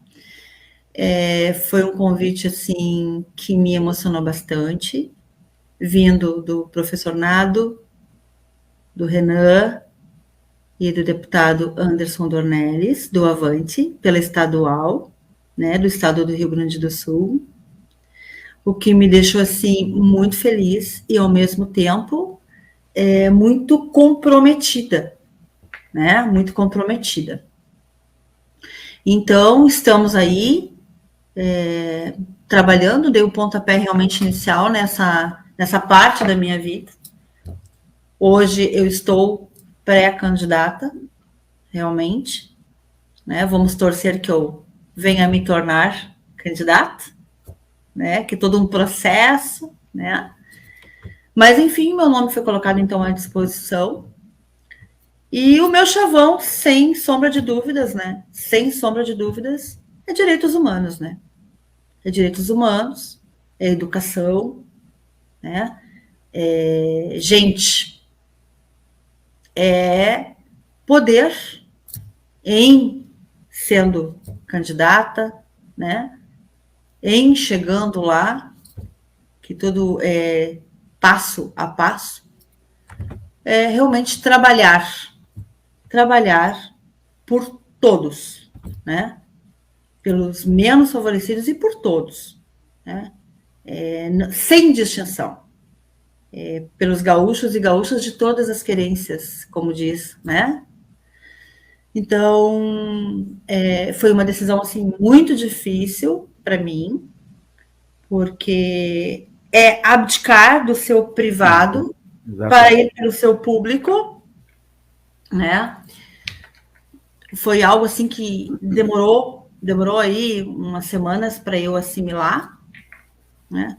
Foi um convite, assim, que me emocionou bastante, vindo do professor Nado, do Renan e do deputado Anderson Dornelles, do Avante, pela estadual, né, do estado do Rio Grande do Sul, o que me deixou, assim, muito feliz e, ao mesmo tempo, muito comprometida, né, muito comprometida. Então, estamos aí, trabalhando, dei o pontapé realmente inicial nessa parte da minha vida. Hoje eu estou pré-candidata, realmente, né? Vamos torcer que eu venha me tornar candidata, né? Que todo um processo, né? Mas, enfim, meu nome foi colocado, então, à disposição. E o meu chavão, sem sombra de dúvidas, né? Sem sombra de dúvidas, é direitos humanos, né? É direitos humanos, é educação, né? Gente, é poder em sendo candidata, né? Em chegando lá, que tudo é passo a passo, é realmente trabalhar por todos, né? pelos menos favorecidos e por todos, né? Sem distinção, pelos gaúchos e gaúchas de todas as querências, como diz, né? Então, foi uma decisão assim muito difícil para mim, porque é abdicar do seu privado para ir para o seu público, né? Foi algo assim que demorou aí umas semanas para eu assimilar, né?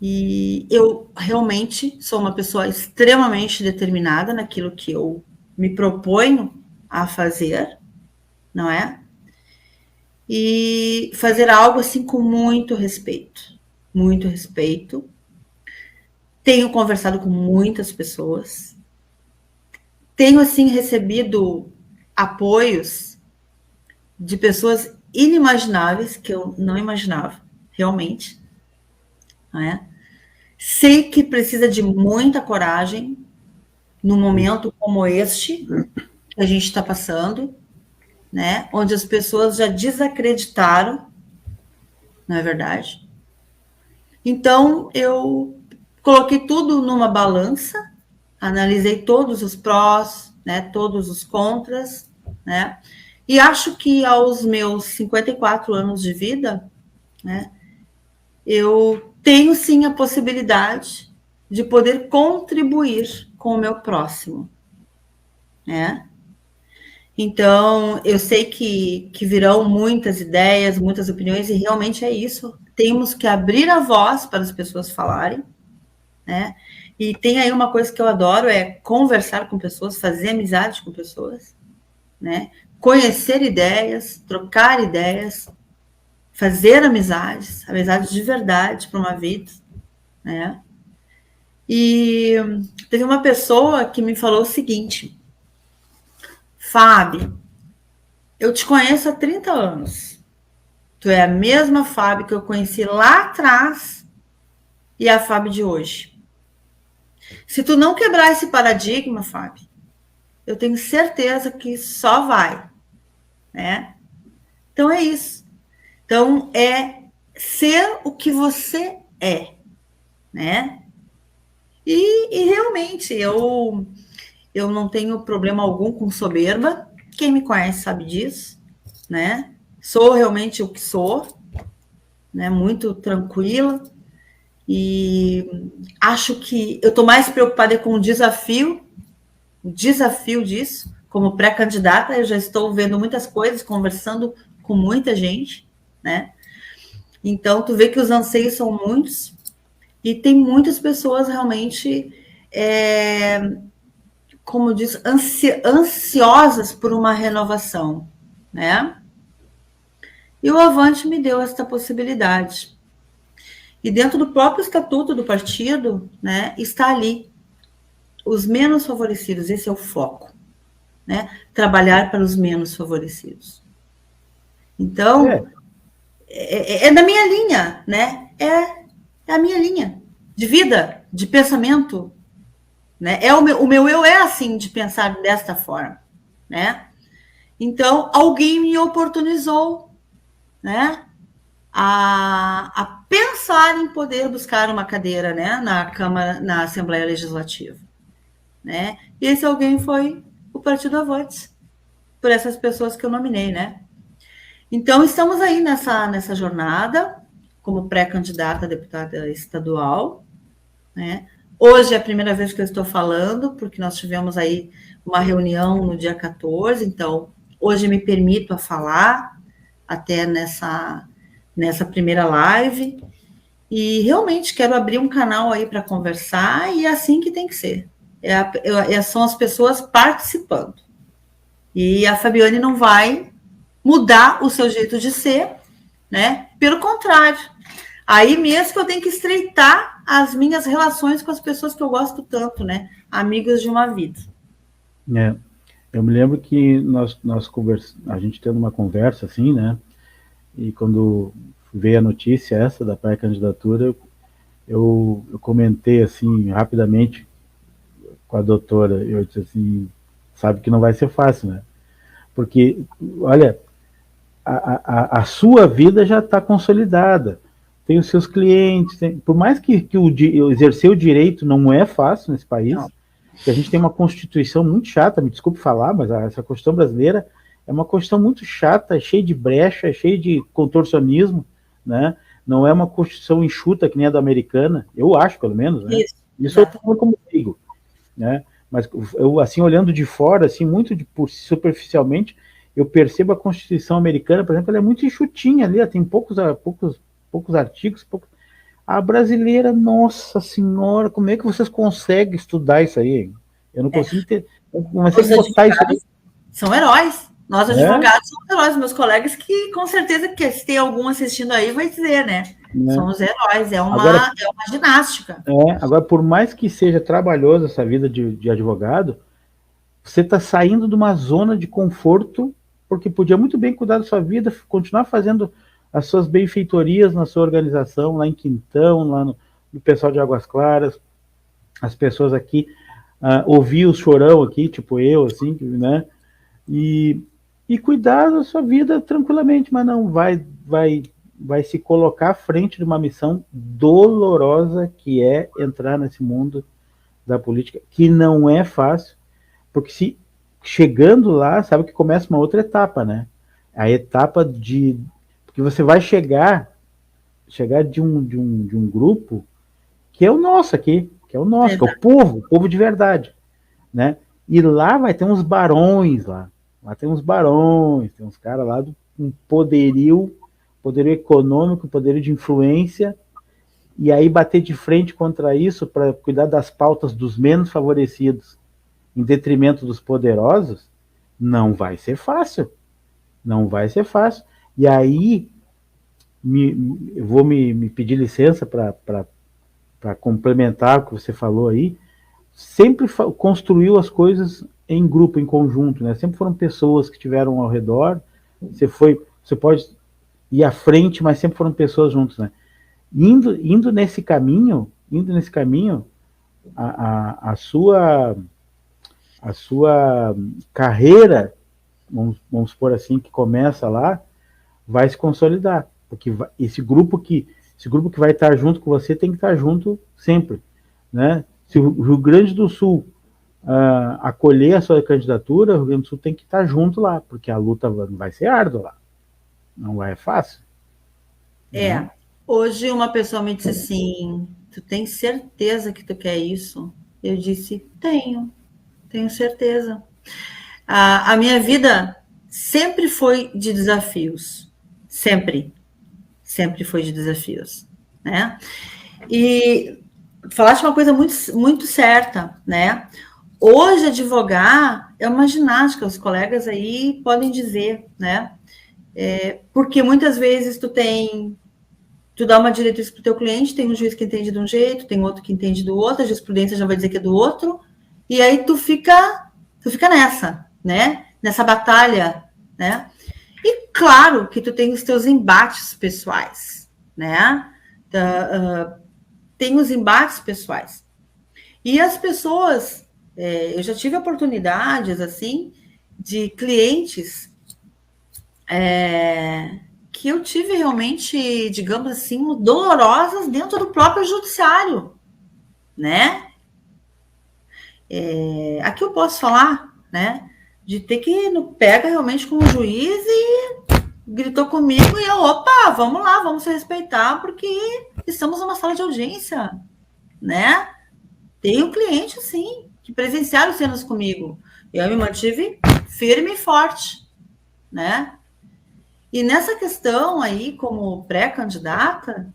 E eu realmente sou uma pessoa extremamente determinada naquilo que eu me proponho a fazer, não é? E fazer algo assim com muito respeito, muito respeito. Tenho conversado com muitas pessoas, tenho assim recebido apoios de pessoas inimagináveis que eu não imaginava, realmente, não é? Sei que precisa de muita coragem num momento como este que a gente está passando, né? Onde as pessoas já desacreditaram, não é verdade? Então, eu coloquei tudo numa balança, analisei todos os prós, né? Todos os contras, né? E acho que aos meus 54 anos de vida, né? Eu tenho sim a possibilidade de poder contribuir com o meu próximo, né? Então, eu sei que virão muitas ideias, muitas opiniões, e realmente é isso. Temos que abrir a voz para as pessoas falarem, né? E tem aí uma coisa que eu adoro, é conversar com pessoas, fazer amizade com pessoas, né? Conhecer ideias, trocar ideias, fazer amizades de verdade para uma vida, né? E teve uma pessoa que me falou o seguinte: Fábio, eu te conheço há 30 anos. Tu é a mesma Fábio que eu conheci lá atrás e a Fábio de hoje. Se tu não quebrar esse paradigma, Fábio, eu tenho certeza que só vai, né? Então é isso. Então é ser o que você é, né? E realmente eu não tenho problema algum com soberba. Quem me conhece sabe disso, né? Sou realmente o que sou, né? Muito tranquila. E acho que eu estou mais preocupada com o desafio disso. Como pré-candidata, eu já estou vendo muitas coisas, conversando com muita gente, né? Então, tu vê que os anseios são muitos e tem muitas pessoas realmente, como diz, ansiosas por uma renovação, né? E o Avante me deu esta possibilidade. E dentro do próprio estatuto do partido, né, está ali os menos favorecidos. Esse é o foco, né? Trabalhar para os menos favorecidos. Então, é da minha linha, né? É a minha linha de vida, de pensamento, né? O meu eu é assim, de pensar desta forma, né? Então, alguém me oportunizou, né? A pensar em poder buscar uma cadeira, né, na Câmara, na Assembleia Legislativa, né? E esse alguém foi o Partido Avante, por essas pessoas que eu nominei, né? Então, estamos aí nessa jornada, como pré-candidata a deputada estadual, né? Hoje é a primeira vez que eu estou falando, porque nós tivemos aí uma reunião no dia 14, então, hoje me permito a falar, até nessa primeira live, e realmente quero abrir um canal aí para conversar, e é assim que tem que ser. São as pessoas participando. E a Fabiane não vai mudar o seu jeito de ser, né? Pelo contrário. Aí mesmo que eu tenho que estreitar as minhas relações com as pessoas que eu gosto tanto, né? Amigos de uma vida. Eu me lembro que a gente tendo uma conversa assim, né? E quando veio a notícia essa da pré-candidatura, eu comentei assim rapidamente com a doutora. Eu disse assim, sabe que não vai ser fácil, né? Porque, olha, a sua vida já está consolidada, tem os seus clientes, por mais que exercer o direito não é fácil nesse país, que a gente tem uma Constituição muito chata, me desculpe falar, mas essa Constituição brasileira é uma Constituição muito chata, cheia de brecha, cheia de contorcionismo, né? Não é uma Constituição enxuta que nem a da americana, eu acho, pelo menos, né? Isso eu estou falando como leigo, né? Mas eu, assim, olhando de fora, assim, superficialmente, eu percebo a Constituição americana, por exemplo, ela é muito enxutinha ali, tem poucos artigos. A brasileira, nossa senhora, como é que vocês conseguem estudar isso aí? Eu não consigo botar isso aí. São heróis. Nós, advogados, somos heróis. Meus colegas que, com certeza, que se tem algum assistindo aí, vai dizer, né? Somos heróis. É uma ginástica. Agora, por mais que seja trabalhosa essa vida de advogado, você está saindo de uma zona de conforto, porque podia muito bem cuidar da sua vida, continuar fazendo as suas benfeitorias na sua organização, lá em Quintão, lá no pessoal de Águas Claras, as pessoas aqui, ouvir o chorão aqui, tipo eu, assim, né? E cuidar da sua vida tranquilamente, mas não vai se colocar à frente de uma missão dolorosa que é entrar nesse mundo da política, que não é fácil, porque se chegando lá, sabe que começa uma outra etapa, né? A etapa porque você vai chegar de um grupo que é o nosso aqui, que é o povo de verdade, né? E lá vai ter uns barões lá tem uns barões, tem uns caras lá com poderio econômico, poderio de influência, e aí bater de frente contra isso para cuidar das pautas dos menos favorecidos em detrimento dos poderosos, não vai ser fácil. Não vai ser fácil. E aí, eu vou me pedir licença para complementar o que você falou aí, sempre construiu as coisas em grupo, em conjunto, né? Sempre foram pessoas que estiveram ao redor, você pode ir à frente, mas sempre foram pessoas juntos, né? Indo nesse caminho, a sua carreira, vamos supor assim, que começa lá, vai se consolidar, porque esse grupo que vai estar junto com você tem que estar junto sempre, né? Se o Rio Grande do Sul acolher a sua candidatura, o Rio Grande do Sul tem que estar junto lá, porque a luta vai ser árdua lá, não é fácil. Hoje uma pessoa me disse assim, tu tem certeza que tu quer isso? Eu disse, tenho certeza. A minha vida sempre foi de desafios, sempre foi de desafios, né? E falaste uma coisa muito, muito certa, né? Hoje advogar é uma ginástica, os colegas aí podem dizer, né? Porque muitas vezes tu dá uma diretriz para o teu cliente, tem um juiz que entende de um jeito, tem outro que entende do outro, a jurisprudência já vai dizer que é do outro, e aí tu fica nessa, né? Nessa batalha, né? E claro que tu tem os teus embates pessoais, né? Tem os embates pessoais. E as pessoas, eu já tive oportunidades, assim, de clientes que eu tive realmente, digamos assim, dolorosas dentro do próprio judiciário, né? Aqui eu posso falar, né? De ter que pega realmente com o juiz e gritou comigo e eu, opa, vamos lá, vamos se respeitar, porque estamos numa sala de audiência, né? Tem um cliente, sim, que presenciaram cenas comigo. Eu me mantive firme e forte, né? E nessa questão aí, como pré-candidata,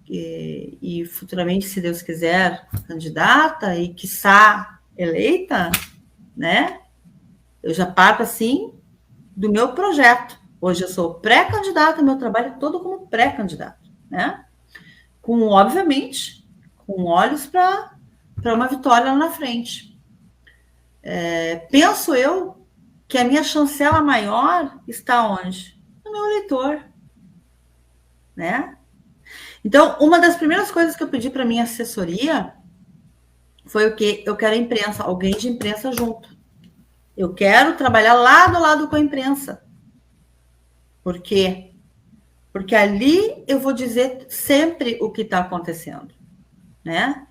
e futuramente, se Deus quiser, candidata e quiçá eleita, né? Eu já parto assim do meu projeto. Hoje eu sou pré-candidata, meu trabalho é todo como pré-candidato, né? Obviamente, com olhos para uma vitória lá na frente. Penso eu que a minha chancela maior está onde? No meu eleitor, né? Então, uma das primeiras coisas que eu pedi para minha assessoria foi o quê? Eu quero a imprensa, alguém de imprensa junto. Eu quero trabalhar lado a lado com a imprensa, Por quê? Porque ali eu vou dizer sempre o que está acontecendo, né?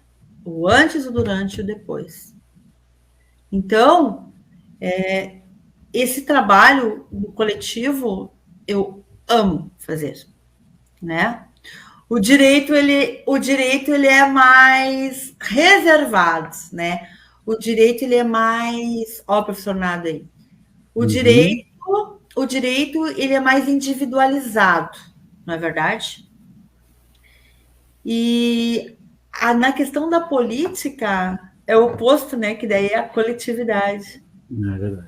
O antes, o durante e o depois. Então, esse trabalho do coletivo eu amo fazer, né? O direito ele é mais reservado, né? O direito ele é mais, ó, professor Nada aí. O direito ele é mais individualizado, não é verdade? E na questão da política é o oposto, né? Que daí é a coletividade. Não é verdade.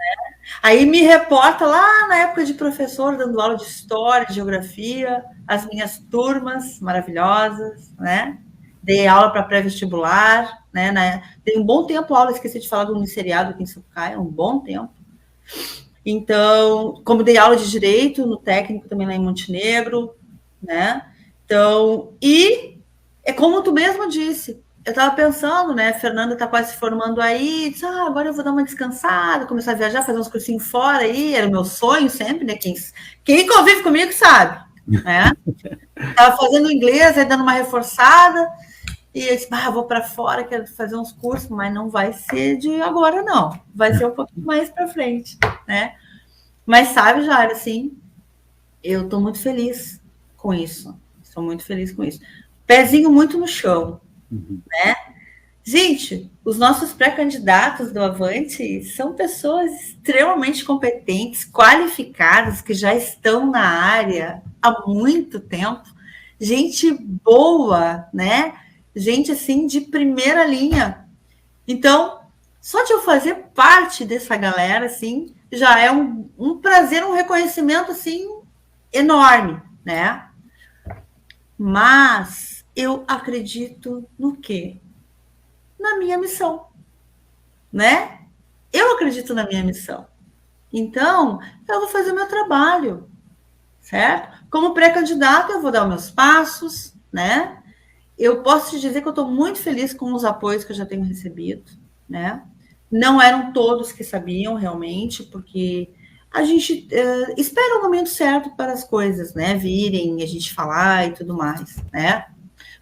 Aí me reporta lá na época de professor, dando aula de história, de geografia, as minhas turmas maravilhosas, né? Dei aula para pré-vestibular, né? Dei um bom tempo aula, esqueci de falar do uniceriado aqui em Sapucaia, um bom tempo. Então, como dei aula de direito no técnico também lá em Montenegro, né? Então, e é como tu mesmo disse, eu estava pensando, né? Fernanda está quase se formando aí, disse, agora eu vou dar uma descansada, começar a viajar, fazer uns cursinhos fora aí, era o meu sonho sempre, né? Quem convive comigo sabe, né? Estava fazendo inglês, aí dando uma reforçada, e eu disse, vou para fora, quero fazer uns cursos, mas não vai ser de agora, não. Vai ser um pouquinho mais para frente, né? Mas sabe, Jair, assim, eu estou muito feliz com isso. Estou muito feliz com isso. Pezinho muito no chão, né? Gente, os nossos pré-candidatos do Avante são pessoas extremamente competentes, qualificadas, que já estão na área há muito tempo. Gente boa, né? Gente, assim, de primeira linha. Então, só de eu fazer parte dessa galera, assim, já é um prazer, um reconhecimento, assim, enorme, né? Mas eu acredito no quê? Na minha missão, né? Eu acredito na minha missão. Então, eu vou fazer o meu trabalho, certo? Como pré-candidato, eu vou dar os meus passos, né? Eu posso te dizer que eu estou muito feliz com os apoios que eu já tenho recebido, né? Não eram todos que sabiam realmente, porque a gente espera o momento certo para as coisas, né? Virem, a gente falar e tudo mais, né?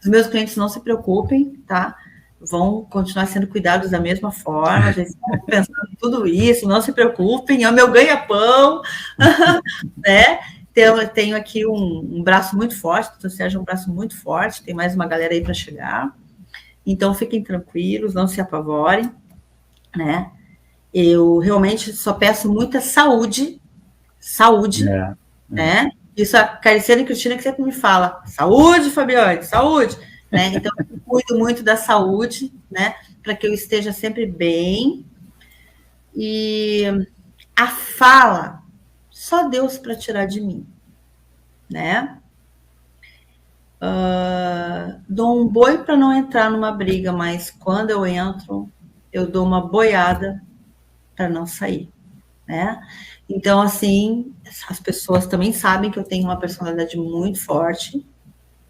Os meus clientes não se preocupem, tá? Vão continuar sendo cuidados da mesma forma, já estão pensando em tudo isso, não se preocupem, é o meu ganha-pão, né? Tenho aqui um braço muito forte, o Sérgio é um braço muito forte, tem mais uma galera aí para chegar, então fiquem tranquilos, não se apavorem, né? Eu realmente só peço muita saúde, né? Isso a Cariciana e Cristina que sempre me fala, saúde, Fabiane, saúde, né? Então eu cuido muito da saúde, né? Para que eu esteja sempre bem. E a fala, só Deus para tirar de mim, né? Dou um boi para não entrar numa briga, mas quando eu entro, eu dou uma boiada para não sair, né? Então, assim, as pessoas também sabem que eu tenho uma personalidade muito forte,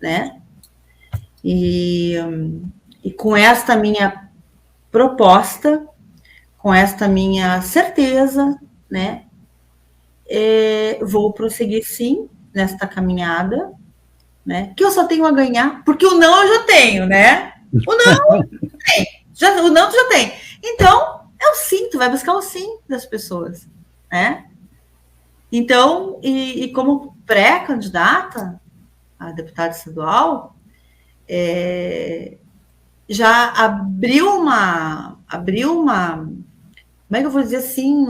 né? E com esta minha proposta, com esta minha certeza, né? Vou prosseguir sim nesta caminhada, né? Que eu só tenho a ganhar, porque o não eu já tenho, né? O não tem, o não tu já tem. Então, é o sim, tu vai buscar o sim das pessoas, né? Então, e como pré-candidata a deputada estadual, já abriu uma, como é que eu vou dizer assim,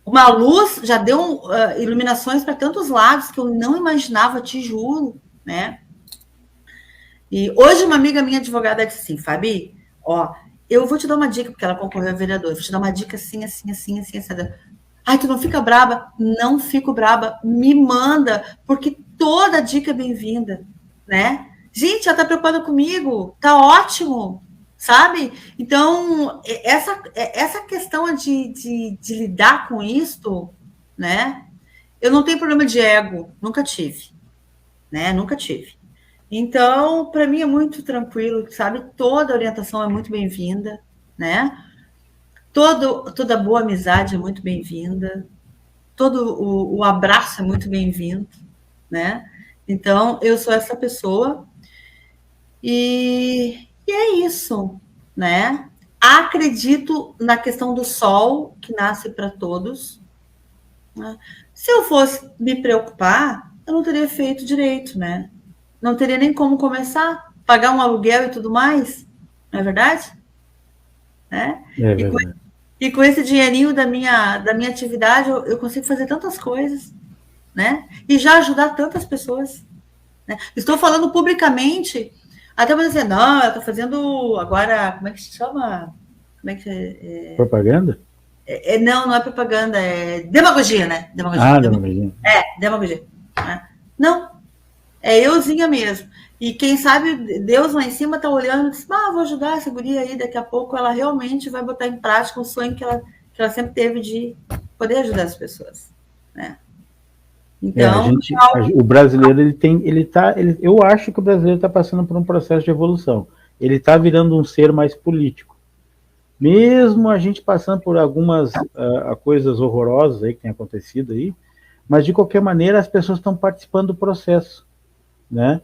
uma luz, já deu iluminações para tantos lados que eu não imaginava, te juro, né? E hoje uma amiga minha advogada disse assim, Fabi, ó, eu vou te dar uma dica, porque ela concorreu a vereadora, vou te dar uma dica assim, assim, assim, assim, assim. Ai, tu não fica braba? Não fico braba, me manda, porque toda dica é bem-vinda, né? Gente, ela tá preocupada comigo, tá ótimo, sabe? Então, essa questão de lidar com isto, né? Eu não tenho problema de ego, nunca tive, né? Nunca tive. Então, para mim é muito tranquilo, sabe? Toda orientação é muito bem-vinda, né? Toda boa amizade é muito bem-vinda. todo o abraço é muito bem-vindo, né? Então, eu sou essa pessoa e é isso, né? Acredito na questão do sol que nasce para todos, né? Se eu fosse me preocupar, eu não teria feito direito, né? Não teria nem como começar, pagar um aluguel e tudo mais, não é verdade? Né? É verdade. E com esse dinheirinho da minha atividade, eu consigo fazer tantas coisas, né? E já ajudar tantas pessoas. Né? Estou falando publicamente, até você dizer, não, ela está fazendo agora, como é que se chama? Como é que Propaganda? Não, não é propaganda, é demagogia, né? Demagogia. Demagogia. Né? Não, é euzinha mesmo. E quem sabe Deus lá em cima está olhando e diz, vou ajudar essa guria aí, daqui a pouco ela realmente vai botar em prática o sonho que ela sempre teve de poder ajudar as pessoas. Né? Então, o brasileiro, eu acho que o brasileiro está passando por um processo de evolução. Ele está virando um ser mais político. Mesmo a gente passando por algumas coisas horrorosas aí que tem acontecido aí, mas de qualquer maneira as pessoas estão participando do processo, né?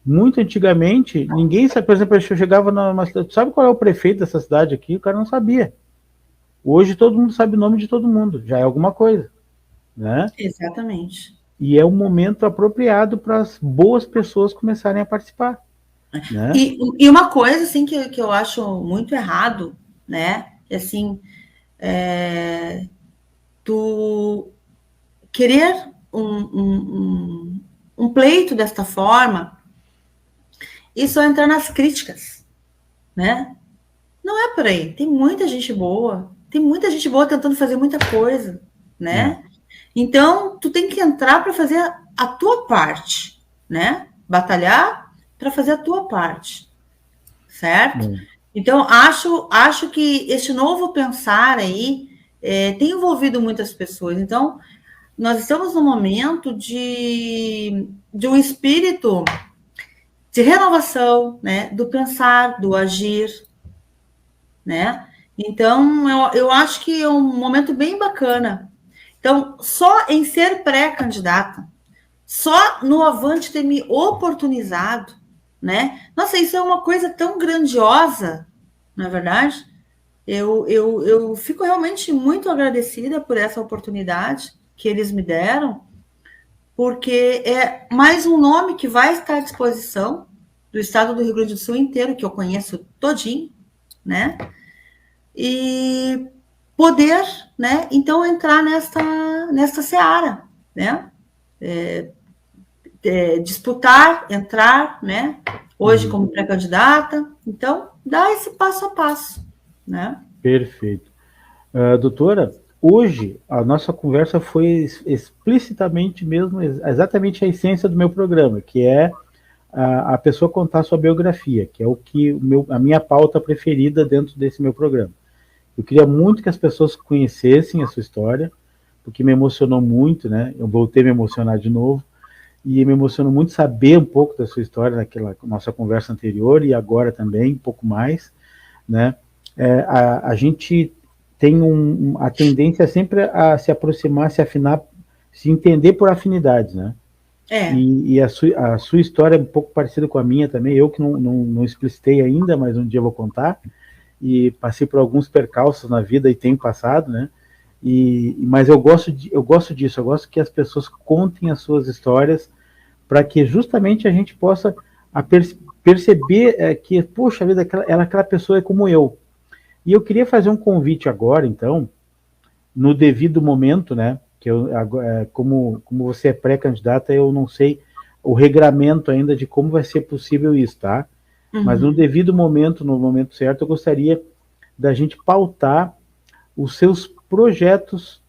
Muito antigamente, ninguém sabia, por exemplo, eu chegava numa cidade, sabe qual é o prefeito dessa cidade aqui? O cara não sabia. Hoje todo mundo sabe o nome de todo mundo, já é alguma coisa, né? Exatamente. E é um momento apropriado para as boas pessoas começarem a participar. Né? E uma coisa assim que eu acho muito errado, né? Assim, tu querer um pleito desta forma e só entrar nas críticas, né? Não é por aí. Tem muita gente boa tentando fazer muita coisa, né? Então, tu tem que entrar para fazer a tua parte, né? Batalhar para fazer a tua parte, certo? Então, acho que este novo pensar aí tem envolvido muitas pessoas. Então, nós estamos num momento de um espírito de renovação, né? Do pensar, do agir, né? Então, eu acho que é um momento bem bacana. Então, só em ser pré-candidata, só no Avante ter me oportunizado, né? Nossa, isso é uma coisa tão grandiosa, não é verdade? Eu fico realmente muito agradecida por essa oportunidade que eles me deram, porque é mais um nome que vai estar à disposição do estado do Rio Grande do Sul inteiro, que eu conheço todinho, né? E poder, né, então entrar nesta seara, né? Disputar, entrar, né? Hoje como pré-candidata, então dá esse passo a passo, né? Perfeito. Doutora, hoje a nossa conversa foi explicitamente mesmo, exatamente a essência do meu programa, que é a pessoa contar sua biografia, que é a minha pauta preferida dentro desse meu programa. Eu queria muito que as pessoas conhecessem a sua história, porque me emocionou muito, né? Eu voltei a me emocionar de novo, e me emocionou muito saber um pouco da sua história naquela nossa conversa anterior, e agora também, um pouco mais, né? A gente tem a tendência sempre a se aproximar, se afinar, se entender por afinidades, né? E a sua história é um pouco parecida com a minha também, eu que não explicitei ainda, mas um dia eu vou contar, e passei por alguns percalços na vida e tenho passado, né? Mas eu gosto disso, eu gosto que as pessoas contem as suas histórias para que justamente a gente possa perceber que, poxa vida, aquela pessoa é como eu. E eu queria fazer um convite agora, então, no devido momento, né? Que como você é pré-candidata, eu não sei o regramento ainda de como vai ser possível isso, tá? Mas no devido momento, no momento certo, eu gostaria da gente pautar os seus projetos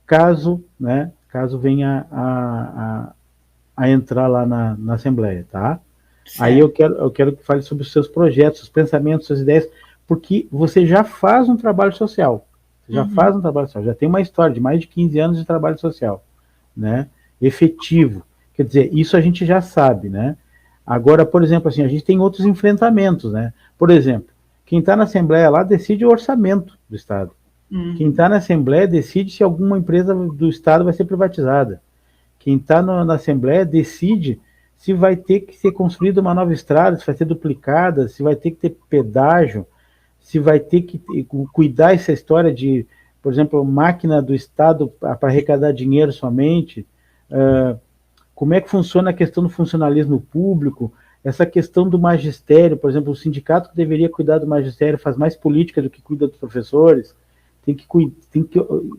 caso venha a entrar lá na Assembleia, tá? Certo. Aí eu quero que fale sobre os seus projetos, seus pensamentos, suas ideias, porque você já faz um trabalho social, já tem uma história de mais de 15 anos de trabalho social, né? Efetivo. Quer dizer, isso a gente já sabe, né? Agora, por exemplo, assim, a gente tem outros enfrentamentos, né? Por exemplo, quem está na Assembleia lá decide o orçamento do Estado. Quem está na Assembleia decide se alguma empresa do Estado vai ser privatizada. Quem está na Assembleia decide se vai ter que ser construída uma nova estrada, se vai ser duplicada, se vai ter que ter pedágio, se vai ter que cuidar essa história de, por exemplo, máquina do Estado para arrecadar dinheiro somente, como é que funciona a questão do funcionalismo público, essa questão do magistério, por exemplo, o sindicato que deveria cuidar do magistério faz mais política do que cuida dos professores,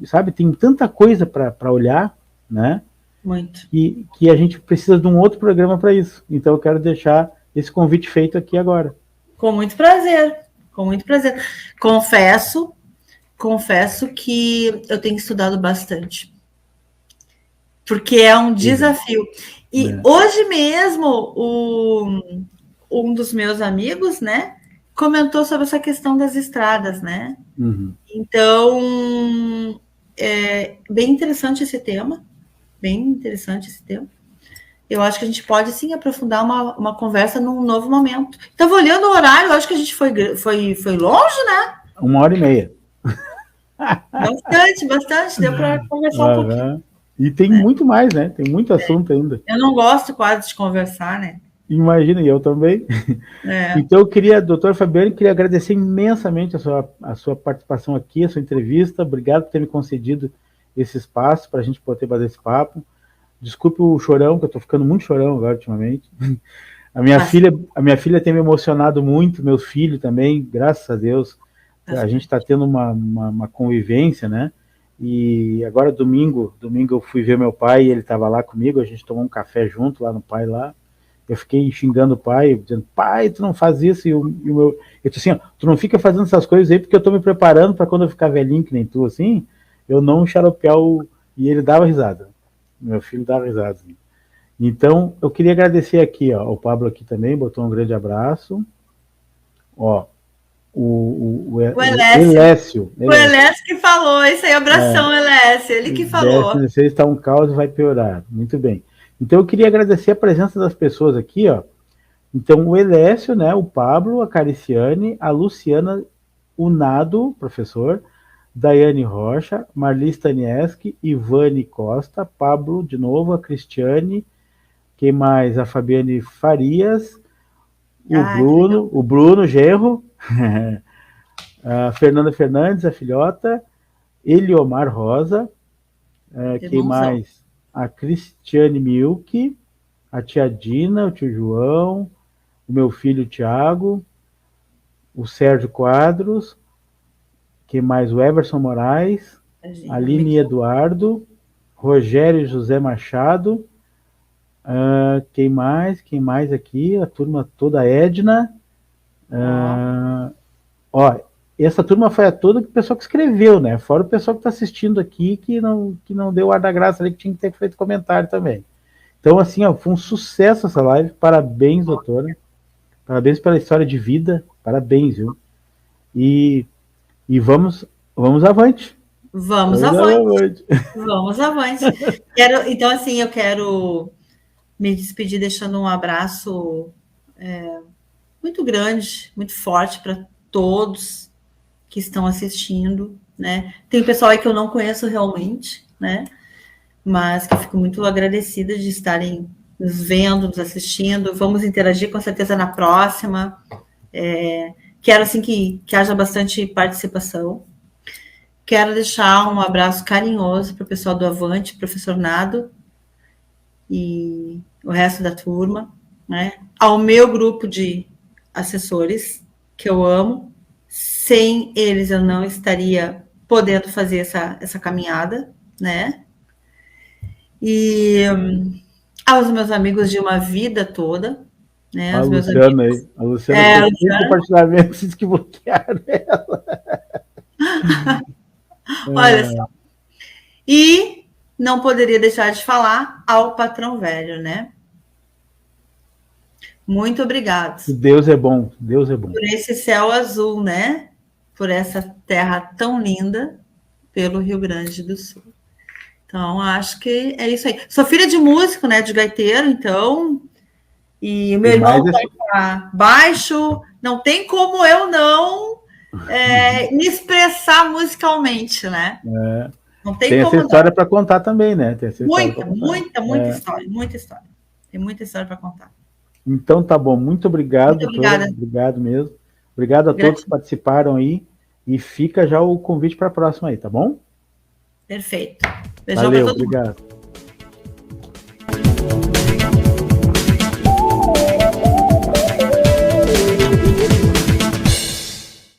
sabe, tem tanta coisa para olhar, né? Muito. Que a gente precisa de um outro programa para isso. Então eu quero deixar esse convite feito aqui agora. Com muito prazer, com muito prazer. Confesso que eu tenho estudado bastante, porque é um desafio. E hoje mesmo um dos meus amigos, né, comentou sobre essa questão das estradas, né? Uhum. Então, é bem interessante esse tema. Bem interessante esse tema. Eu acho que a gente pode, sim, aprofundar uma conversa num novo momento. Estava olhando o horário, eu acho que a gente foi longe, né? 1h30. Bastante. Deu para conversar um pouquinho. E tem muito mais, né? Tem muito assunto ainda. Eu não gosto quase de conversar, né? Imagina, e eu também. Então, eu queria, doutor Fabiane, queria agradecer imensamente a sua participação aqui, a sua entrevista. Obrigado por ter me concedido esse espaço para a gente poder bater esse papo. Desculpe o chorão, que eu estou ficando muito chorão agora ultimamente. A minha filha tem me emocionado muito, meu filho também, graças a Deus. A gente está tendo uma convivência, né? E agora domingo eu fui ver meu pai e ele estava lá comigo, a gente tomou um café junto lá no pai lá. Eu fiquei xingando o pai, dizendo, pai, tu não faz isso. Eu disse assim, ó, tu não fica fazendo essas coisas aí porque eu estou me preparando para quando eu ficar velhinho que nem tu, assim, eu não xaropear E ele dava risada. Meu filho dava risada. Assim. Então, eu queria agradecer aqui, ó, o Pablo aqui também, botou um grande abraço. Ó, o Elécio. O Elécio que falou, isso aí, abração, Elécio, ele que falou. Se está um caos, vai piorar. Muito bem. Então, eu queria agradecer a presença das pessoas aqui, ó. Então, o Elécio, né, o Pablo, a Cariciane, a Luciana, o Nado, professor, Daiane Rocha, Marli Stanieski, Ivane Costa, Pablo de novo, a Cristiane, quem mais? A Fabiane Farias, o Bruno Genro, a Fernanda Fernandes, a filhota, Eliomar Rosa, quem mais? A Cristiane Milk, a tia Dina, o tio João, o meu filho Tiago, o Sérgio Quadros, quem mais? O Everson Moraes, Aline Eduardo, Rogério José Machado, quem mais aqui? A turma toda, Edna. Essa turma foi a toda o pessoal que escreveu, né? Fora o pessoal que está assistindo aqui, que não deu ar da graça ali, que tinha que ter feito comentário também. Então, assim, ó, foi um sucesso essa live. Parabéns, doutora. Parabéns pela história de vida. Parabéns, viu? E vamos avante. Vamos avante. Vamos avante. Então, assim, eu quero me despedir deixando um abraço muito grande, muito forte para todos que estão assistindo, né? Tem pessoal aí que eu não conheço realmente, né? Mas que eu fico muito agradecida de estarem nos vendo, nos assistindo. Vamos interagir com certeza na próxima. Quero, assim, que haja bastante participação. Quero deixar um abraço carinhoso para o pessoal do Avante, professor Nado, e o resto da turma, né? Ao meu grupo de assessores, que eu amo. Sem eles, eu não estaria podendo fazer essa caminhada, né? E aos meus amigos de uma vida toda, né? A Luciana aí. A Luciana tem compartilhamentos, disse que bloquearam ela. Olha só. E não poderia deixar de falar ao patrão velho, né? Muito obrigado. Deus é bom, Deus é bom. Por esse céu azul, né? Por essa terra tão linda, pelo Rio Grande do Sul. Então, acho que é isso aí. Sou filha de músico, né? De gaiteiro, então. E meu irmão toca baixo. Não tem como eu não me expressar musicalmente, né? Não tem essa história para contar também, né? Tem essa muita história, muita história. Tem muita história para contar. Então tá bom, muito obrigado, muito obrigada. Obrigado mesmo. Obrigado a todos que participaram aí. E fica já o convite para a próxima aí, tá bom? Perfeito. Beijão Valeu, para todo mundo. Obrigado.